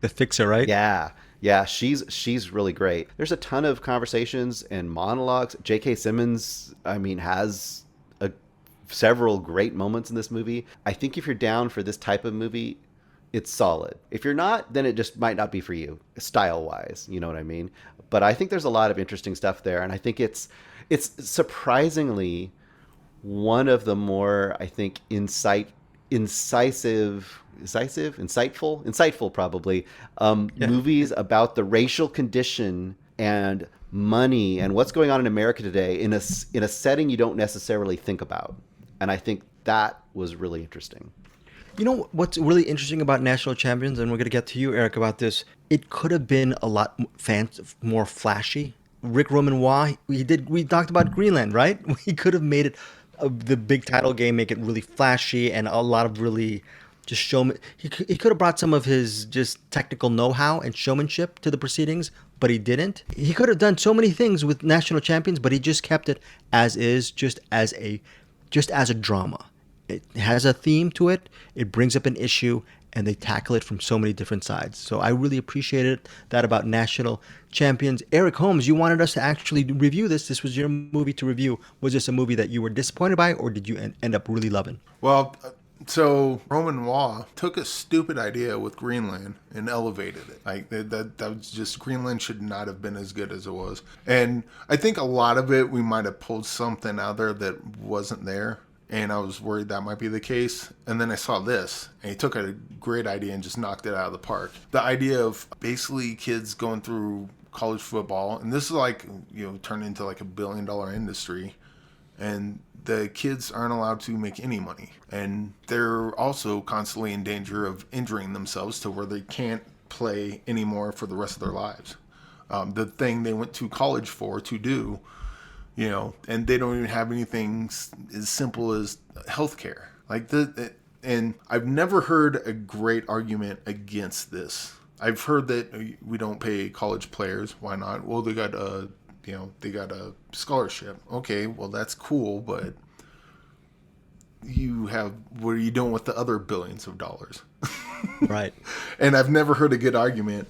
fixer, right? Yeah. Yeah, she's really great. There's a ton of conversations and monologues. J.K. Simmons, has several great moments in this movie. I think if you're down for this type of movie, it's solid. If you're not, then it just might not be for you, style-wise. You know what I mean? But I think there's a lot of interesting stuff there, and I think it's surprisingly one of the more, I think, insightful probably, movies about the racial condition and money and what's going on in America today in a setting you don't necessarily think about. And I think that was really interesting. You know what's really interesting about National Champions, and we're going to get to you, Eric, about this. It could have been a lot more flashy. Rick Romanois, we talked about Greenland, right? He could have made it the big title game, make it really flashy and a lot of really just showman. He could have brought some of his just technical know-how and showmanship to the proceedings, but he didn't. He could have done so many things with National Champions, but he just kept it as is, just as a drama. It has a theme to it. It brings up an issue, and they tackle it from so many different sides. So I really appreciated that about National Champions. Eric Holmes, you wanted us to actually review this. This was your movie to review. Was this a movie that you were disappointed by, or did you end up really loving? Well, so Romanois took a stupid idea with Greenland and elevated it. Like that was just, Greenland should not have been as good as it was. And I think a lot of it, we might have pulled something out there that wasn't there. And I was worried that might be the case. And then I saw this, and he took a great idea and just knocked it out of the park. The idea of basically kids going through college football, and this is like, turned into like $1 billion industry, and the kids aren't allowed to make any money. And they're also constantly in danger of injuring themselves to where they can't play anymore for the rest of their lives. The thing they went to college for to do, and they don't even have anything as simple as healthcare. And I've never heard a great argument against this. I've heard that we don't pay college players. Why not? Well, they got a scholarship. Okay, well that's cool, but what are you doing with the other billions of dollars? Right. And I've never heard a good argument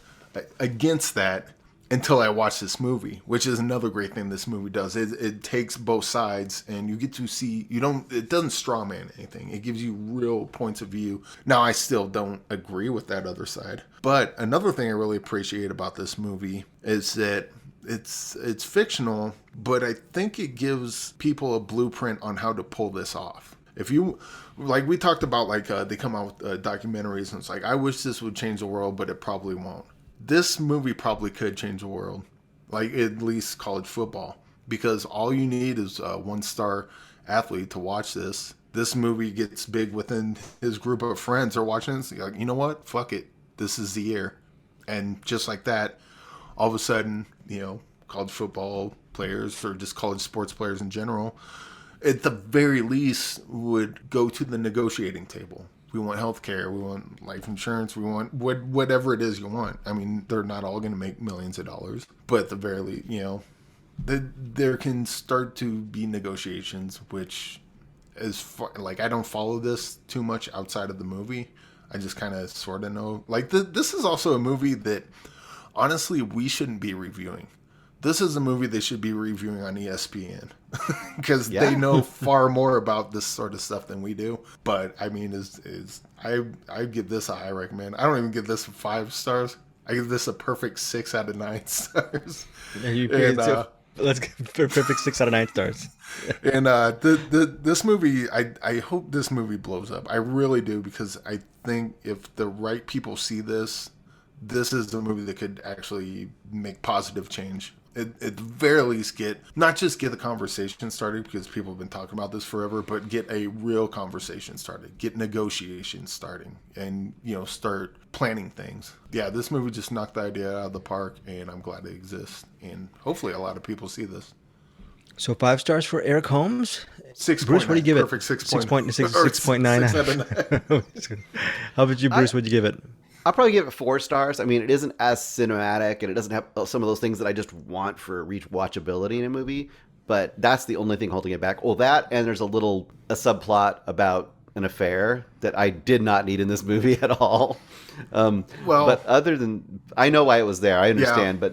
against that until I watched this movie, which is another great thing this movie does. It takes both sides, and you get to see, it doesn't strawman anything. It gives you real points of view. Now, I still don't agree with that other side. But another thing I really appreciate about this movie is that it's fictional, but I think it gives people a blueprint on how to pull this off. If you, like we talked about, they come out with documentaries, and it's like, I wish this would change the world, but it probably won't. This movie probably could change the world, like at least college football, because all you need is a one-star athlete to watch this. This movie gets big within his group of friends are watching this. Like, you know what? Fuck it. This is the year. And just like that, all of a sudden, college football players or just college sports players in general, at the very least, would go to the negotiating table. We want healthcare. We want life insurance. We want whatever it is you want. I mean, they're not all going to make millions of dollars, but at the very least, there can start to be negotiations, which is I don't follow this too much outside of the movie. I just kind of sort of know. This is also a movie that, honestly, we shouldn't be reviewing. This is a movie they should be reviewing on ESPN because they know far more about this sort of stuff than we do. But I mean, I give this a high recommend. I don't even give this 5 stars. I give this a perfect 6 out of 9 stars. Let's give perfect 6 out of 9 stars. And this movie, I hope this movie blows up. I really do, because I think if the right people see this is a movie that could actually make positive change. At the very least not just get the conversation started, because people have been talking about this forever, but get a real conversation started, get negotiations starting, and start planning things. Yeah, this movie just knocked the idea out of the park, and I'm glad it exists, and hopefully a lot of people see this. So 5 stars for Eric Holmes. 6. Bruce, what do you give it? Perfect 6.9. 6.9. How about you, Bruce? What do you give it? I'll probably give it 4 stars. I mean, it isn't as cinematic, and it doesn't have some of those things that I just want for rewatchability in a movie, but that's the only thing holding it back. Well, that, and there's a subplot about an affair that I did not need in this movie at all. But other than, I know why it was there. I understand, but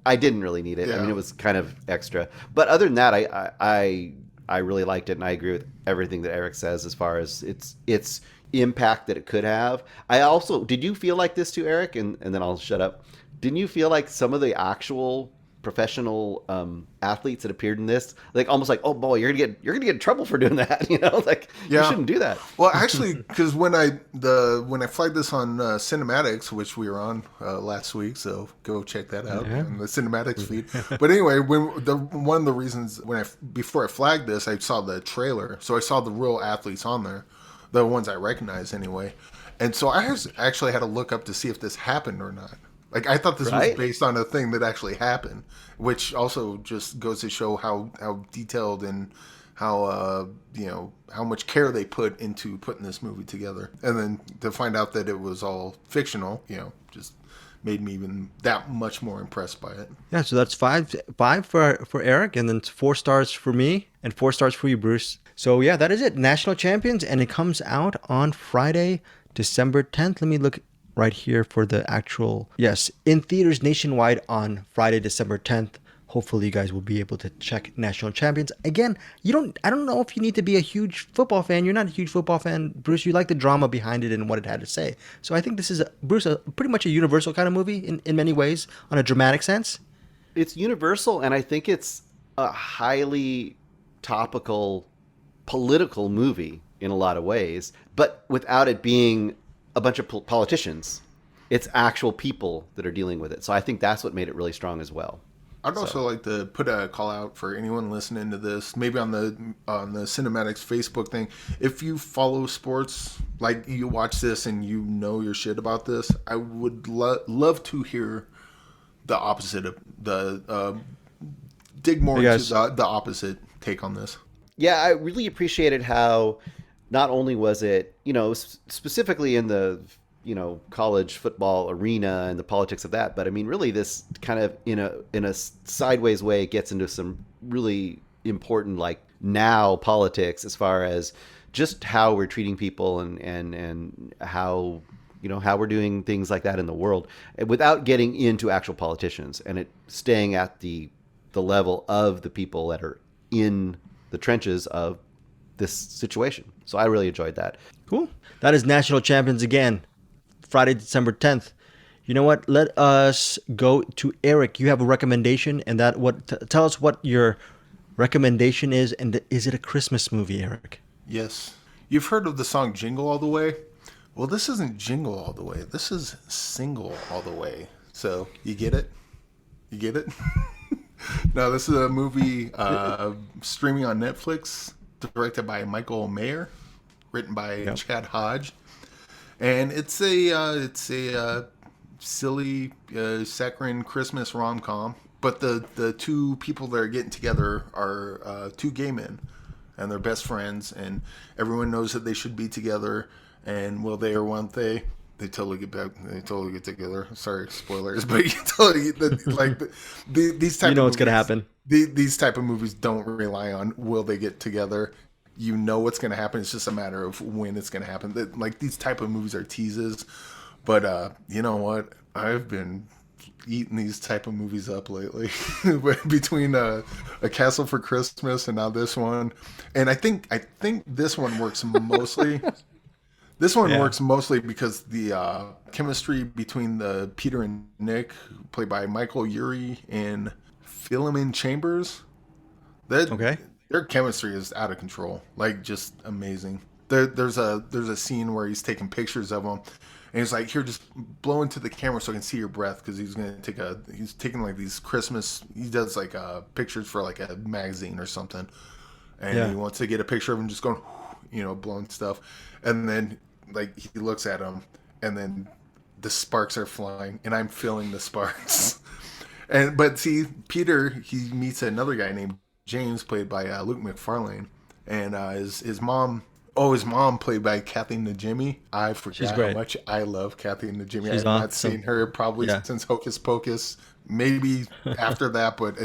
I didn't really need it. Yeah. I mean, it was kind of extra. But other than that, I really liked it, and I agree with everything that Eric says as far as its impact that it could have. Did you feel like this too, Eric? And then I'll shut up. Didn't you feel like some of the actual professional athletes that appeared in this, almost like, oh boy, you're gonna get in trouble for doing that, you shouldn't do that. Well, actually, because when I flagged this on Cinematics, which we were on last week, so go check that out on the Cinematics feed. But anyway, one of the reasons before I flagged this, I saw the trailer, so I saw the real athletes on there. the ones I recognize anyway. And so I actually had to look up to see if this happened or not. Like, I thought this was based on a thing that actually happened, which also just goes to show how detailed and how how much care they put into putting this movie together. And then to find out that it was all fictional, just made me even that much more impressed by it. Yeah, so that's five for Eric, and then 4 stars for me, and 4 stars for you, Bruce. So yeah, that is it. National Champions, and it comes out on Friday, December 10th. Let me look right here for the actual, yes, in theaters nationwide on Friday, December 10th. Hopefully you guys will be able to check National Champions. Again, I don't know if you need to be a huge football fan. You're not a huge football fan, Bruce. You like the drama behind it and what it had to say. So I think this is, Bruce, pretty much a universal kind of movie in many ways, on a dramatic sense. It's universal, and I think it's a highly topical political movie in a lot of ways, but without it being a bunch of politicians. It's actual people that are dealing with it. So I think that's what made it really strong as well. I'd also like to put a call out for anyone listening to this, maybe on the Cinematics Facebook thing. If you follow sports, like you watch this and you know your shit about this, I would love to hear the opposite of dig more into the opposite take on this. Yeah, I really appreciated how not only was it, specifically in the, college football arena and the politics of that, but I mean, really this kind of in a sideways way gets into some really important, like, now politics as far as just how we're treating people and how, how we're doing things like that in the world without getting into actual politicians, and it staying at the level of the people that are in the trenches of this situation. So I really enjoyed that. Cool. That is National Champions again, Friday, December 10th. You know what? Let us go to Eric. You have a recommendation, and tell us what your recommendation is, and is it a Christmas movie, Eric? Yes. You've heard of the song Jingle All the Way? Well, this isn't Jingle All the Way. This is Single All the Way. So, you get it? You get it? No, this is a movie streaming on Netflix, directed by Michael Mayer, written by Chad Hodge, and it's a silly, saccharine Christmas rom-com. But the two people that are getting together are two gay men, and they're best friends, and everyone knows that they should be together. And will they or won't they? They totally get back. They totally get together. Sorry, spoilers, but you totally these type. What's gonna happen. These type of movies don't rely on will they get together. You know what's gonna happen. It's just a matter of when it's gonna happen. Like, these type of movies are teases, but you know what? I've been eating these type of movies up lately. Between a Castle for Christmas and now this one, and I think this one works mostly. This one works mostly because the chemistry between the Peter and Nick, played by Michael Urie and Philemon Chambers, their chemistry is out of control. Like, just amazing. There's a scene where he's taking pictures of them, and he's like, "Here, just blow into the camera so I can see your breath," because he's taking like these Christmas. He does like pictures for like a magazine or something, and he wants to get a picture of him just going, blowing stuff, and then like he looks at him, and then the sparks are flying, and I'm feeling the sparks. But see, Peter, he meets another guy named James, played by Luke McFarlane, and his mom. Oh, his mom, played by Kathy Najimy. I forgot how much I love Kathy Najimy. I've not seen her probably since Hocus Pocus, maybe after that, but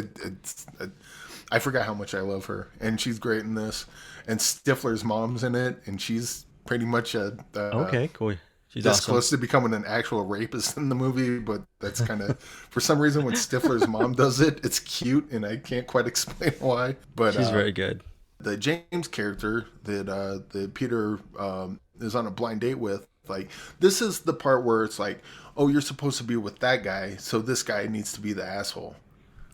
I forgot how much I love her, and she's great in this. And Stifler's mom's in it, and she's pretty much okay, cool. She's this awesome. Close to becoming an actual rapist in the movie, but that's kind of for some reason when Stifler's mom does it, it's cute, and I can't quite explain why. But she's very good. The James character that Peter is on a blind date with, like, this is the part where it's like, oh, you're supposed to be with that guy, so this guy needs to be the asshole.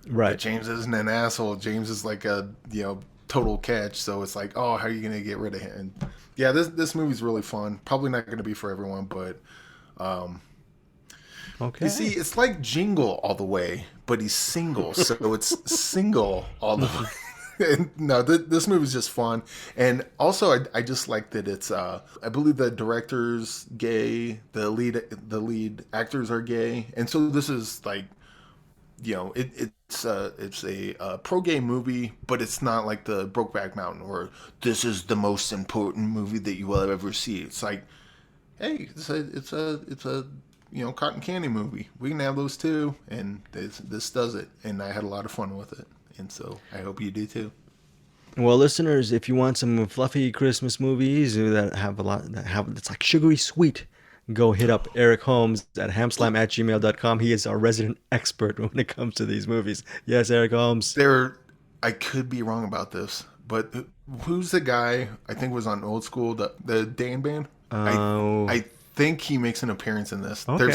Right. But James isn't an asshole. James is like a total catch. So it's like, oh, how are you gonna get rid of him? And yeah, this movie's really fun. Probably not gonna be for everyone, but okay. You see, it's like Jingle All the Way, but he's single, so it's Single All the Way. No, this movie's just fun, and also I just like that it's. I believe the director's gay, the lead actors are gay, and so this is like, it's a pro gay movie, but it's not like the Brokeback Mountain or this is the most important movie that you will ever see. It's like, hey, it's a cotton candy movie. We can have those too, and this does it, and I had a lot of fun with it. And so I hope you do too. Well, listeners, if you want some fluffy Christmas movies that have it's like sugary sweet, go hit up Eric Holmes at hamslam@gmail.com. He is our resident expert when it comes to these movies. Yes, Eric Holmes. I could be wrong about this, but who's the guy I think was on Old School, the Dan Band? Oh. I think he makes an appearance in this. Okay.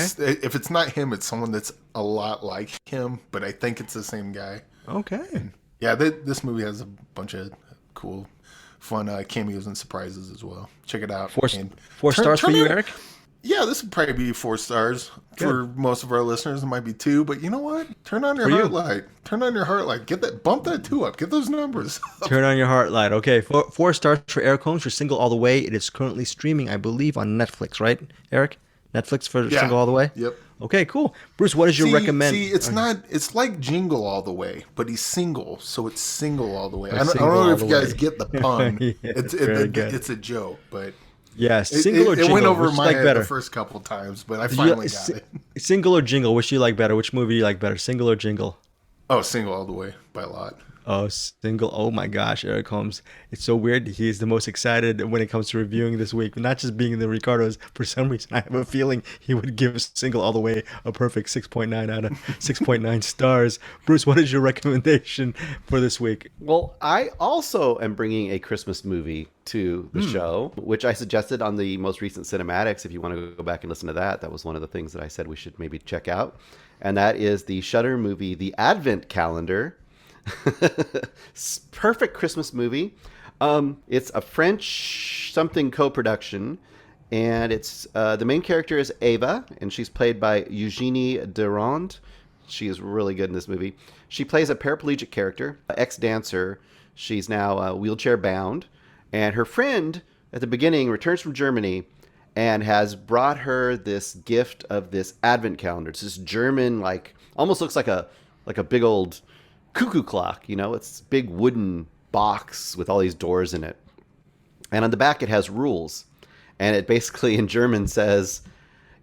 If it's not him, it's someone that's a lot like him, but I think it's the same guy. Okay. And yeah, this movie has a bunch of cool, fun cameos and surprises as well. Check it out. Four stars for you, Eric? Yeah, this would probably be 4 stars. Good. For most of our listeners. It might be 2, but you know what? Turn on your heart light. Turn on your heart light. Bump that 2 up. Get those numbers up. Turn on your heart light. Okay, 4 stars for Eric Holmes for Single All the Way. It is currently streaming, I believe, on Netflix, right, Eric? Netflix for Single All the Way? Yep. Okay, cool. Bruce, what is your recommend? It's like Jingle All the Way, but he's single, so it's Single All the Way. I don't know if you guys get the pun. Yeah, it's a joke, but yeah, single or jingle? It went over which my head better? The first couple times, but I finally got it. Single or jingle? Which do you like better? Which movie do you like better? Single or jingle? Oh, Single All the Way by a lot. Oh, Single. Oh my gosh, Eric Holmes. It's so weird. He's the most excited when it comes to reviewing this week. Not just being the Ricardos. For some reason, I have a feeling he would give Single All the Way a perfect 6.9 out of 6.9 stars. Bruce, what is your recommendation for this week? Well, I also am bringing a Christmas movie to the show, which I suggested on the most recent cinematics. If you want to go back and listen to that, that was one of the things that I said we should maybe check out. And that is the Shudder movie, The Advent Calendar. Perfect Christmas movie. It's a French something co-production, and it's the main character is Ava, and she's played by Eugenie Durand. She is really good in this movie. She plays a paraplegic character, ex-dancer. She's now wheelchair bound, and her friend at the beginning returns from Germany and has brought her this gift of this advent calendar. It's this German, almost looks like a big old cuckoo clock, it's big wooden box with all these doors in it. And on the back it has rules. And it basically in German says,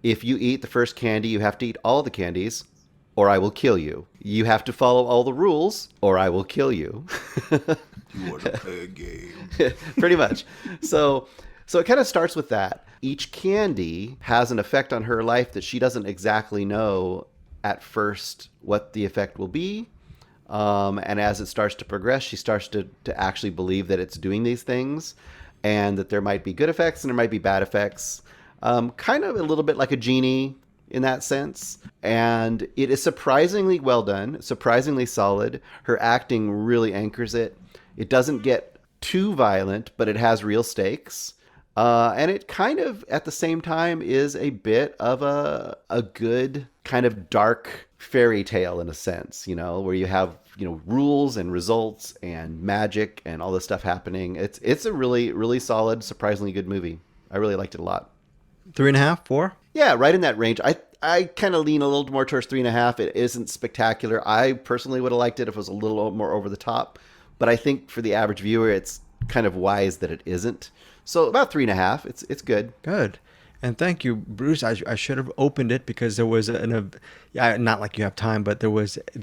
if you eat the first candy, you have to eat all the candies or I will kill you. You have to follow all the rules or I will kill you. You want to play a game. Pretty much. So it kind of starts with that. Each candy has an effect on her life that she doesn't exactly know at first what the effect will be. And as it starts to progress, she starts to actually believe that it's doing these things and that there might be good effects and there might be bad effects. Kind of a little bit like a genie in that sense. And it is surprisingly well done, surprisingly solid. Her acting really anchors it. It doesn't get too violent, but it has real stakes. And it kind of, at the same time, is a bit of a good kind of dark fairy tale in a sense, where you have, rules and results and magic and all this stuff happening. It's a really, really solid, surprisingly good movie. I really liked it a lot. 3.5, 4? Yeah, right in that range. I kind of lean a little more towards 3.5. It isn't spectacular. I personally would have liked it if it was a little more over the top, but I think for the average viewer, it's kind of wise that it isn't. So about 3.5. It's good. Good. And thank you, Bruce. I should have opened it because there was not like you have time, but they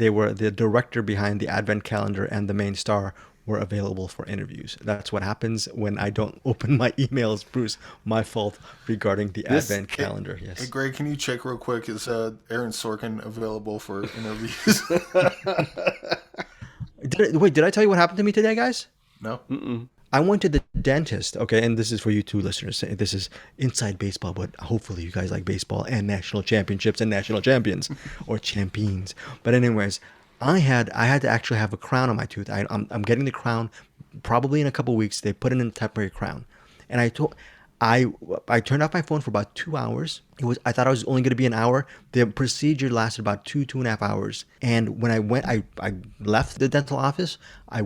were the director behind the Advent Calendar and the main star were available for interviews. That's what happens when I don't open my emails, Bruce. My fault regarding the Advent Calendar. Yes. Hey, Greg, can you check real quick? Is Aaron Sorkin available for interviews? Did I tell you what happened to me today, guys? No. Mm-mm. I went to the dentist, okay, and this is for you two listeners. This is inside baseball, but hopefully you guys like baseball and national championships and national champions or champions. But anyways, I had to actually have a crown on my tooth. I'm getting the crown probably in a couple weeks. They put in a temporary crown, and I turned off my phone for about 2 hours. I thought I was only going to be an hour. The procedure lasted about 2.5 hours. And when I went, I left the dental office. I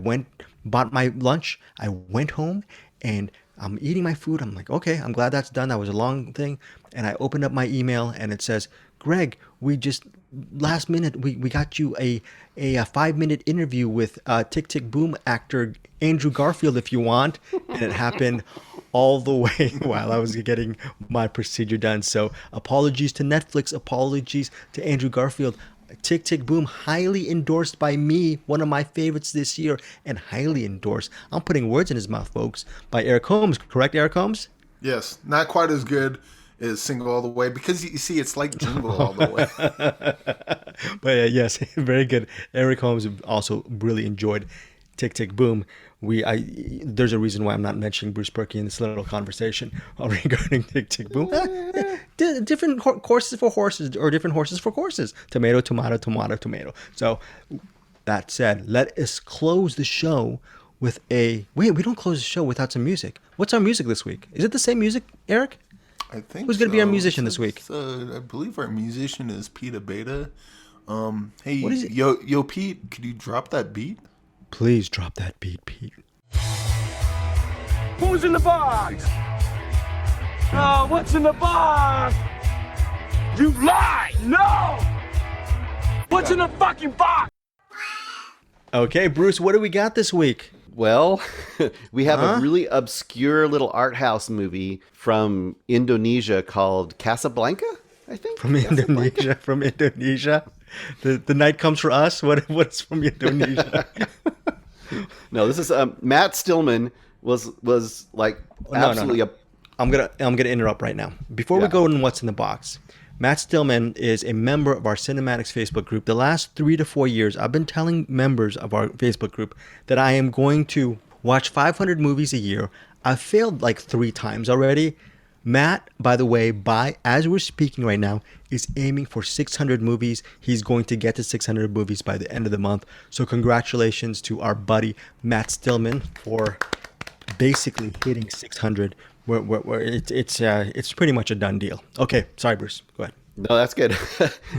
bought my lunch. I went home and I'm eating my food. I'm like, okay, I'm glad that's done. That was a long thing. And I opened up my email and it says, Greg, we just last minute we got you a 5-minute interview with Tick Tick Boom actor Andrew Garfield if you want. And it happened all the way while I was getting my procedure done. So apologies to Netflix, apologies to Andrew Garfield. Tick Tick Boom, highly endorsed by me, one of my favorites this year, and highly endorsed. I'm putting words in his mouth, folks, by Eric Holmes. Correct, Eric Holmes? Yes, not quite as good as Single All the Way, because you see, it's like Jingle All the Way. But yes, very good. Eric Holmes also really enjoyed Tick Tick Boom. There's a reason why I'm not mentioning Bruce Perky in this little conversation regarding Tick Tick Boom. Different courses for horses, or different horses for courses. Tomato, tomato, tomato, tomato. So that said, let us close the show with we don't close the show without some music. What's our music this week? Is it the same music, Eric? I think who's going to be our musician this week? I believe our musician is Peter Beta. Hey, what is it? Yo, Pete, could you drop that beat? Please drop that beat, Pete. Who's in the box? What's in the box? You lie! No! What's in the fucking box? Okay, Bruce, what do we got this week? Well, we have a really obscure little art house movie from Indonesia called Casablanca, I think. From Indonesia. The night comes for us. What's from Indonesia? No, this is Matt Stillman was like absolutely no. I'm gonna interrupt right now. Before we go into what's in the box, Matt Stillman is a member of our Cinematics Facebook group. The last 3 to 4 years, I've been telling members of our Facebook group that I am going to watch 500 movies a year. I've failed like 3 times already. Matt, by the way, as we're speaking right now, is aiming for 600 movies. He's going to get to 600 movies by the end of the month. So congratulations to our buddy Matt Stillman for basically hitting 600. It's pretty much a done deal. Okay, sorry, Bruce. Go ahead. No, that's good.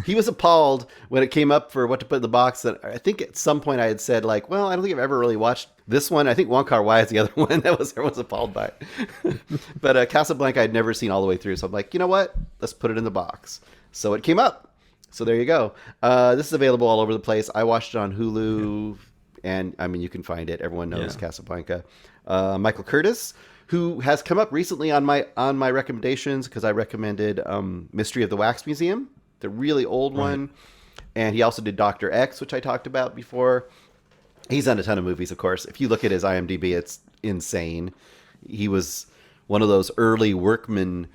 He was appalled when it came up for what to put in the box. That I think at some point I had said like, well, I don't think I've ever really watched this one. I think Wong Kar-wai is the other one that everyone's appalled by. But Casablanca I'd never seen all the way through. So I'm like, you know what? Let's put it in the box. So it came up. So there you go. This is available all over the place. I watched it on Hulu, and I mean, you can find it. Everyone knows Casablanca. Michael Curtis, who has come up recently on my recommendations because I recommended Mystery of the Wax Museum, the really old one. And he also did Dr. X, which I talked about before. He's done a ton of movies, of course. If you look at his IMDb, it's insane. He was one of those early workman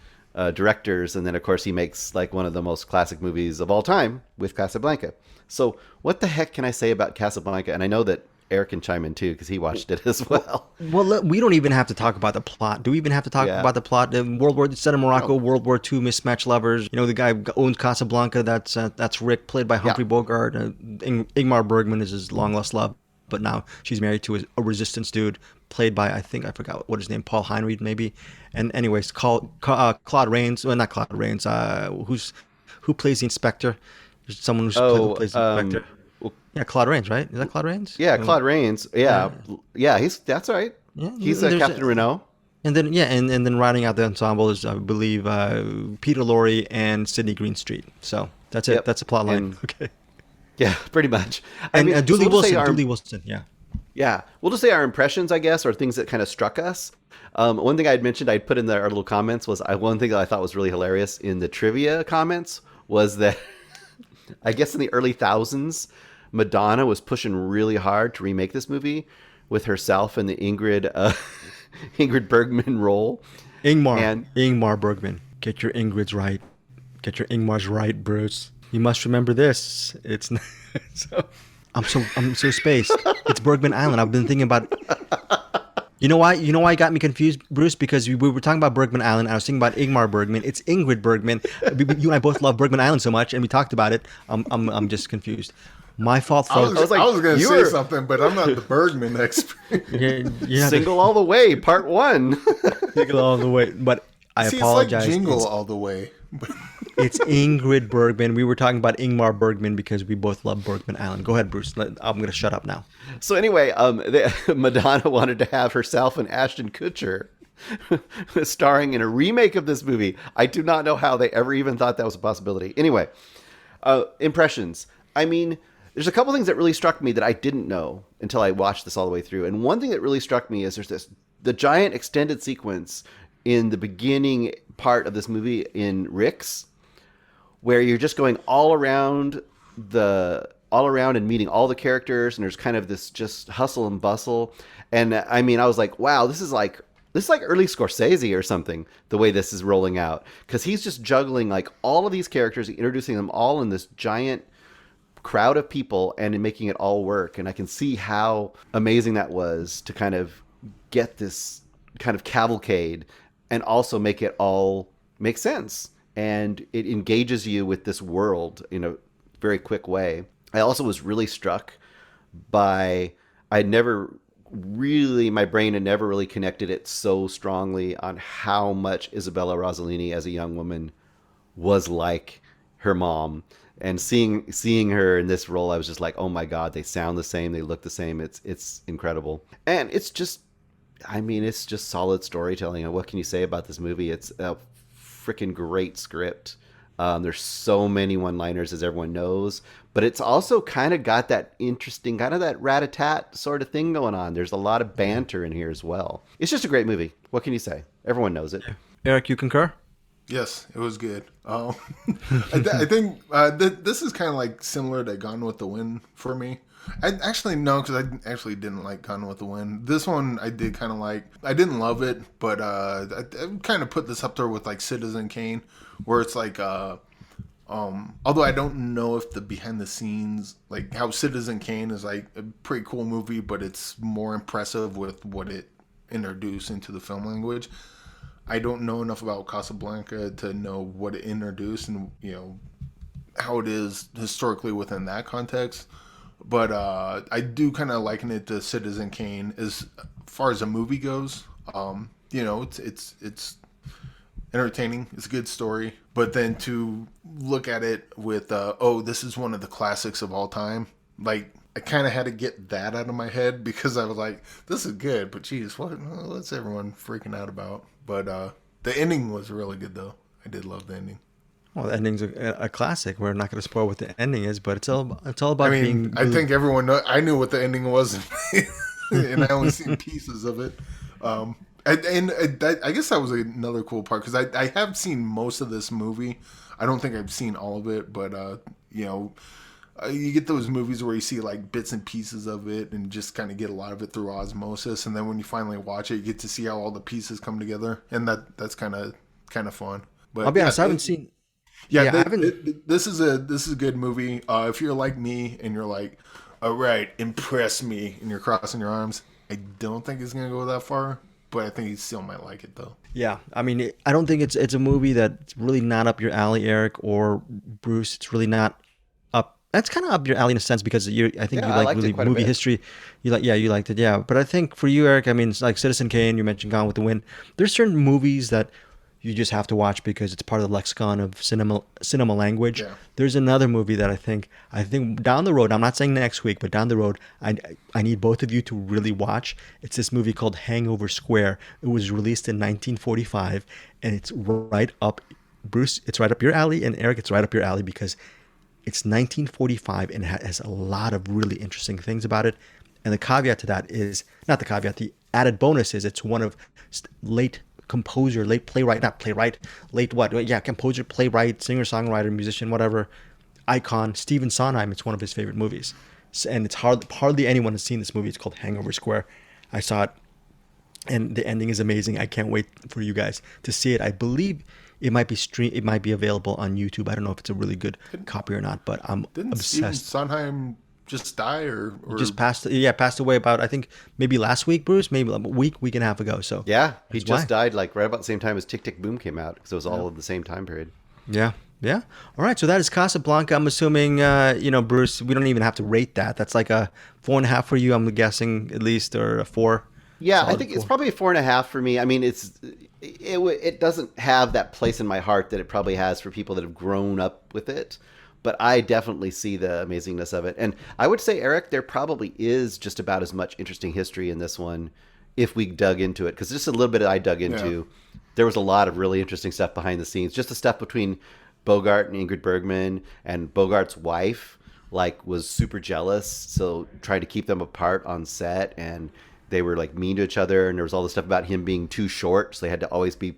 directors. And then, of course, he makes like one of the most classic movies of all time with Casablanca. So what the heck can I say about Casablanca? And I know that Eric can chime in too because he watched it as well. Well, we don't even have to talk about the plot. Do we even have to talk about the plot? World War set in Morocco, World War II, mismatched lovers. You know, the guy who owns Casablanca. That's Rick, played by Humphrey Bogart. Ingmar Bergman is his long lost love, but now she's married to a resistance dude, played by I forgot what his name, Paul Heinried maybe. And anyways, Claude Rains. Well, not Claude Rains. Who plays the inspector? There's someone who plays the inspector. Yeah, Claude Rains, right? Is that Claude Rains? Yeah, Claude Rains. Yeah, that's right. Yeah, he's Captain Renault. And then and then rounding out the ensemble is I believe Peter Lorre and Sidney Greenstreet. So that's it. That's the plot line. Okay. Yeah, pretty much. And Dooley Wilson. Yeah. Yeah, we'll just say our impressions, I guess, or things that kind of struck us. One thing I had mentioned, I'd put in our little comments was one thing that I thought was really hilarious in the trivia comments was that I guess in the early thousands, Madonna was pushing really hard to remake this movie with herself in the Ingrid Bergman role. Ingmar Bergman. Get your Ingrids right. Get your Ingmars right, Bruce. You must remember this. It's I'm so spaced. It's Bergman Island. I've been thinking about You know why it got me confused, Bruce? Because we were talking about Bergman Island. And I was thinking about Ingmar Bergman. It's Ingrid Bergman. You and I both love Bergman Island so much, and we talked about it. I'm just confused. My fault, folks. I was going to say something, but I'm not the Bergman expert. Single All the Way, Part 1. Single All the Way. But I See, apologize. It's like Jingle all the way. It's Ingrid Bergman. We were talking about Ingmar Bergman because we both love Bergman. Alan, go ahead, Bruce. I'm going to shut up now. So anyway, Madonna wanted to have herself and Ashton Kutcher starring in a remake of this movie. I do not know how they ever even thought that was a possibility. Anyway, impressions. I mean, there's a couple things that really struck me that I didn't know until I watched this all the way through. And one thing that really struck me is the giant extended sequence in the beginning part of this movie in Rick's, where you're just going all around and meeting all the characters, and there's kind of this just hustle and bustle. And I mean, I was like, wow, this is like early Scorsese or something, the way this is rolling out, because he's just juggling like all of these characters, introducing them all in this giant crowd of people and making it all work. And I can see how amazing that was to kind of get this kind of cavalcade and also make it all make sense. And it engages you with this world in a very quick way. I also was really struck by, my brain had never really connected it so strongly on how much Isabella Rossellini as a young woman was like her mom. And seeing her in this role, I was just like, oh my God, they sound the same, they look the same. It's incredible. And it's just solid storytelling. And what can you say about this movie? It's a freaking great script. There's so many one-liners, as everyone knows, but it's also kind of got that interesting, kind of that rat-a-tat sort of thing going on. There's a lot of banter in here as well. It's just a great movie. What can you say? Everyone knows it. Eric, you concur? Yes, it was good. I think this is kind of like similar to Gone with the Wind for me. I actually no, because I actually didn't like Gone with the Wind. This one I did kind of like. I didn't love it, but I kind of put this up there with like Citizen Kane, where it's like, although I don't know if the behind the scenes, like how Citizen Kane is like a pretty cool movie, but it's more impressive with what it introduced into the film language. I don't know enough about Casablanca to know what it introduced and, how it is historically within that context. But I do kind of liken it to Citizen Kane as far as a movie goes. It's entertaining. It's a good story. But then to look at it with, this is one of the classics of all time. Like, I kind of had to get that out of my head because I was like, this is good, but geez, what's everyone freaking out about? But the ending was really good, though. I did love the ending. Well, the ending's a classic. We're not going to spoil what the ending is, but it's all about being. I think everyone I knew what the ending was, and I only seen pieces of it. I guess that was another cool part because I have seen most of this movie. I don't think I've seen all of it, but you get those movies where you see like bits and pieces of it and just kind of get a lot of it through osmosis, and then when you finally watch it, you get to see how all the pieces come together, and that's kind of fun. But I'll be honest, I haven't seen. This is a good movie. If you're like me and you're like, all right, impress me, and you're crossing your arms, I don't think it's gonna go that far, but I think you still might like it though. Yeah, I mean, I don't think it's a movie that's really not up your alley, Eric or Bruce. It's really not up. That's kind of up your alley in a sense because I think you like really movie history. You liked it, yeah. But I think for you, Eric, I mean, it's like Citizen Kane. You mentioned Gone with the Wind. There's certain movies that you just have to watch because it's part of the lexicon of cinema language. Yeah. There's another movie that I think down the road, I'm not saying next week, but down the road, I need both of you to really watch. It's this movie called Hangover Square. It was released in 1945, and it's right up, Bruce, it's right up your alley, and Eric, it's right up your alley because it's 1945 and it has a lot of really interesting things about it. And the caveat to that is, not the caveat, the added bonus is it's one of composer, singer-songwriter, musician, whatever, icon, Stephen Sondheim. It's one of his favorite movies. And it's hardly anyone has seen this movie. It's called Hangover Square. I saw it, and the ending is amazing. I can't wait for you guys to see it. I believe it might be available on YouTube. I don't know if it's a really good copy or not, but I'm obsessed. Stephen Sondheim just die or just passed away about, I think maybe last week, Bruce, maybe a week and a half ago. So yeah, he just died like right about the same time as Tick Tick Boom came out because it was all at the same time period. Yeah. All right, so that is Casablanca. I'm assuming Bruce, we don't even have to rate that. That's like a 4.5 for you, I'm guessing, at least, or a 4. Yeah, I think it's probably a 4.5 for me. I mean, it doesn't have that place in my heart that it probably has for people that have grown up with it. But I definitely see the amazingness of it. And I would say, Eric, there probably is just about as much interesting history in this one if we dug into it. Because just a little bit I dug into, there was a lot of really interesting stuff behind the scenes. Just the stuff between Bogart and Ingrid Bergman, and Bogart's wife was super jealous, so tried to keep them apart on set, and they were mean to each other, and there was all this stuff about him being too short, so they had to always be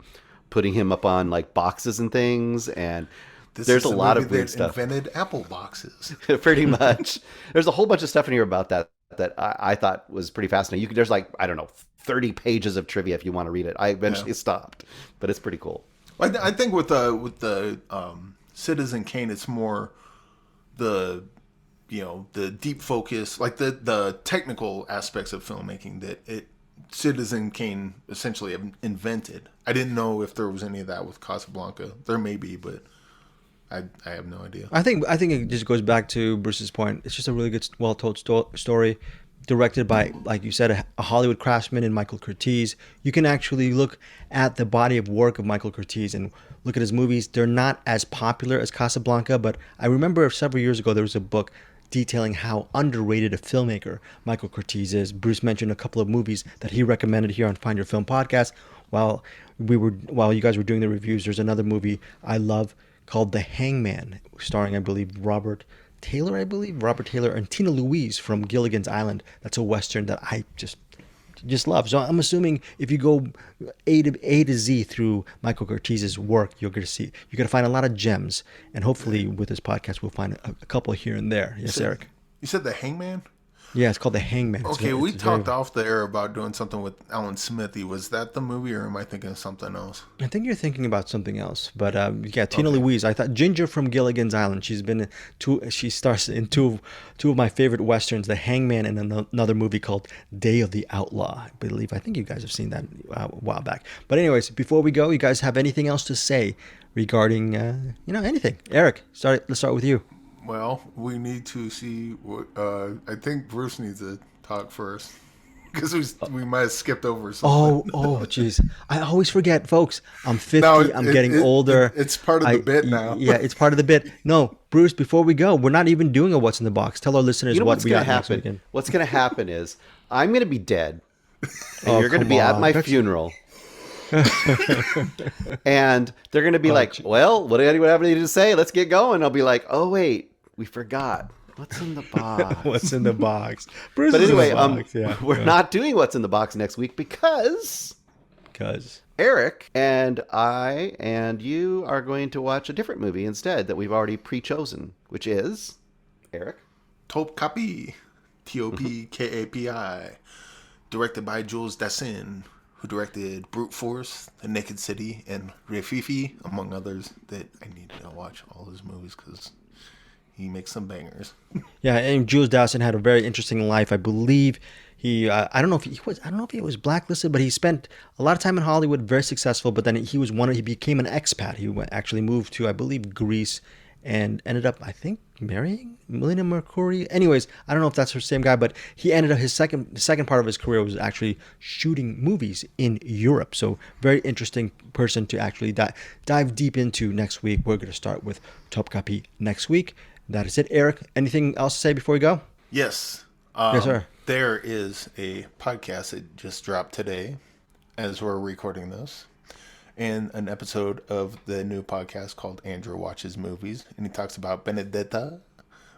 putting him up on boxes and things, and there's a lot of weird stuff. Invented apple boxes. Pretty much. There's a whole bunch of stuff in here about that I thought was pretty fascinating. There's 30 pages of trivia if you want to read it. I eventually stopped, but it's pretty cool. I think with the Citizen Kane, it's more the deep focus, the technical aspects of filmmaking that Citizen Kane essentially invented. I didn't know if there was any of that with Casablanca. There may be, but I have no idea. I think it just goes back to Bruce's point. It's just a really good, well-told story, directed by, like you said, a Hollywood craftsman in Michael Curtiz. You can actually look at the body of work of Michael Curtiz and look at his movies. They're not as popular as Casablanca, but I remember several years ago there was a book detailing how underrated a filmmaker Michael Curtiz is. Bruce mentioned a couple of movies that he recommended here on Find Your Film podcast. While you guys were doing the reviews, there's another movie I love called The Hangman, starring, I believe, Robert Taylor and Tina Louise from Gilligan's Island. That's a Western that I just love. So I'm assuming if you go A to Z through Michael Curtiz's work, you're going to find a lot of gems. And hopefully with this podcast, we'll find a couple here and there. Yes, Eric? You said The Hangman? Yeah, it's called The Hangman. Okay, we talked off the air about doing something with Alan Smithy. Was that the movie, or am I thinking of something else? I think you're thinking about something else. But Tina Louise. I thought Ginger from Gilligan's Island. She stars in two of my favorite westerns, The Hangman, and another movie called Day of the Outlaw. I think you guys have seen that a while back. But anyways, before we go, you guys have anything else to say regarding anything? Eric, let's start with you. Well, we need to see what. I think Bruce needs to talk first because we might have skipped over something. Oh, jeez! I always forget, folks. I'm 50. I'm getting older. It's part of the bit now. Yeah, it's part of the bit. No, Bruce. Before we go, we're not even doing a what's in the box. Tell our listeners what we got next weekend. What's going to happen is I'm going to be dead, and you're going to be at my funeral. And they're going to be like, well, what do you have to say? Let's get going. I'll be like, oh, wait. We forgot. What's in the box? What's in the box? Bruce, but anyway, we're not doing What's in the Box next week because Eric and I and you are going to watch a different movie instead that we've already pre-chosen, which is, Eric? Topkapi. Topkapi. Directed by Jules Dassin, who directed Brute Force, The Naked City, and Refifi, among others, that I need to watch all his movies because he makes some bangers. Yeah, and Jules Dassin had a very interesting life. I believe he I don't know if he was blacklisted, but he spent a lot of time in Hollywood, very successful, but then he became an expat. He actually moved to, I believe, Greece and ended up, I think, marrying Melina Mercouri. Anyways, I don't know if that's the same guy, but he ended up, the second part of his career was actually shooting movies in Europe. So very interesting person to actually dive deep into next week. We're going to start with Topkapi next week. That is it. Eric, anything else to say before we go? Yes. Yes, sir. There is a podcast that just dropped today as we're recording this, and an episode of the new podcast called Andrew Watches Movies, and he talks about Benedetta,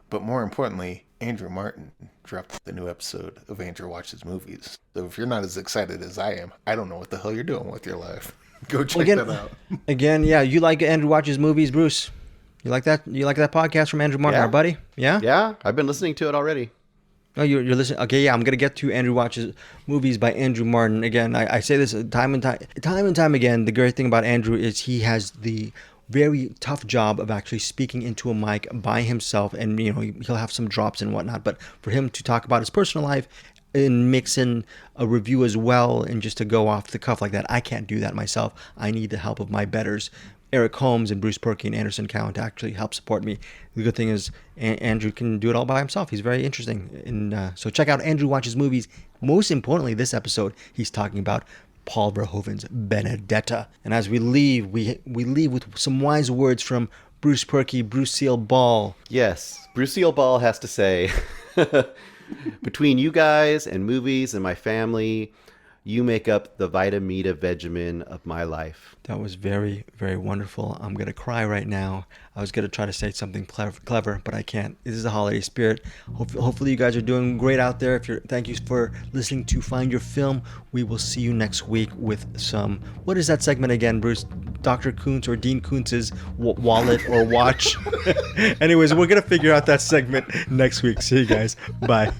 but more importantly, Andrew Martin dropped the new episode of Andrew Watches Movies. So if you're not as excited as I am, I don't know what the hell you're doing with your life. Go check that out. Again, yeah, you like Andrew Watches Movies, Bruce? You like that? You like that podcast from Andrew Martin, our buddy? Yeah? Yeah, I've been listening to it already. Oh, you're listening? Okay, yeah, I'm going to get to Andrew Watches Movies by Andrew Martin. Again, I say this time and time again. The great thing about Andrew is he has the very tough job of actually speaking into a mic by himself, and he'll have some drops and whatnot. But for him to talk about his personal life and mix in a review as well, and just to go off the cuff like that, I can't do that myself. I need the help of my betters, Eric Holmes and Bruce Perky and Anderson Cowan, to actually help support me. The good thing is Andrew can do it all by himself. He's very interesting. So check out Andrew Watches Movies. Most importantly, this episode, he's talking about Paul Verhoeven's Benedetta. And as we leave, we leave with some wise words from Bruce Perky, Brucille Ball. Yes, Brucille Ball has to say, between you guys and movies and my family, you make up the Vitamita Vegemin of my life. That was very, very wonderful. I'm going to cry right now. I was going to try to say something clever, but I can't. This is the holiday spirit. Hopefully you guys are doing great out there. Thank you for listening to Find Your Film. We will see you next week with some... What is that segment again, Bruce? Dr. Koontz or Dean Koontz's wallet or watch? Anyways, we're going to figure out that segment next week. See you guys. Bye.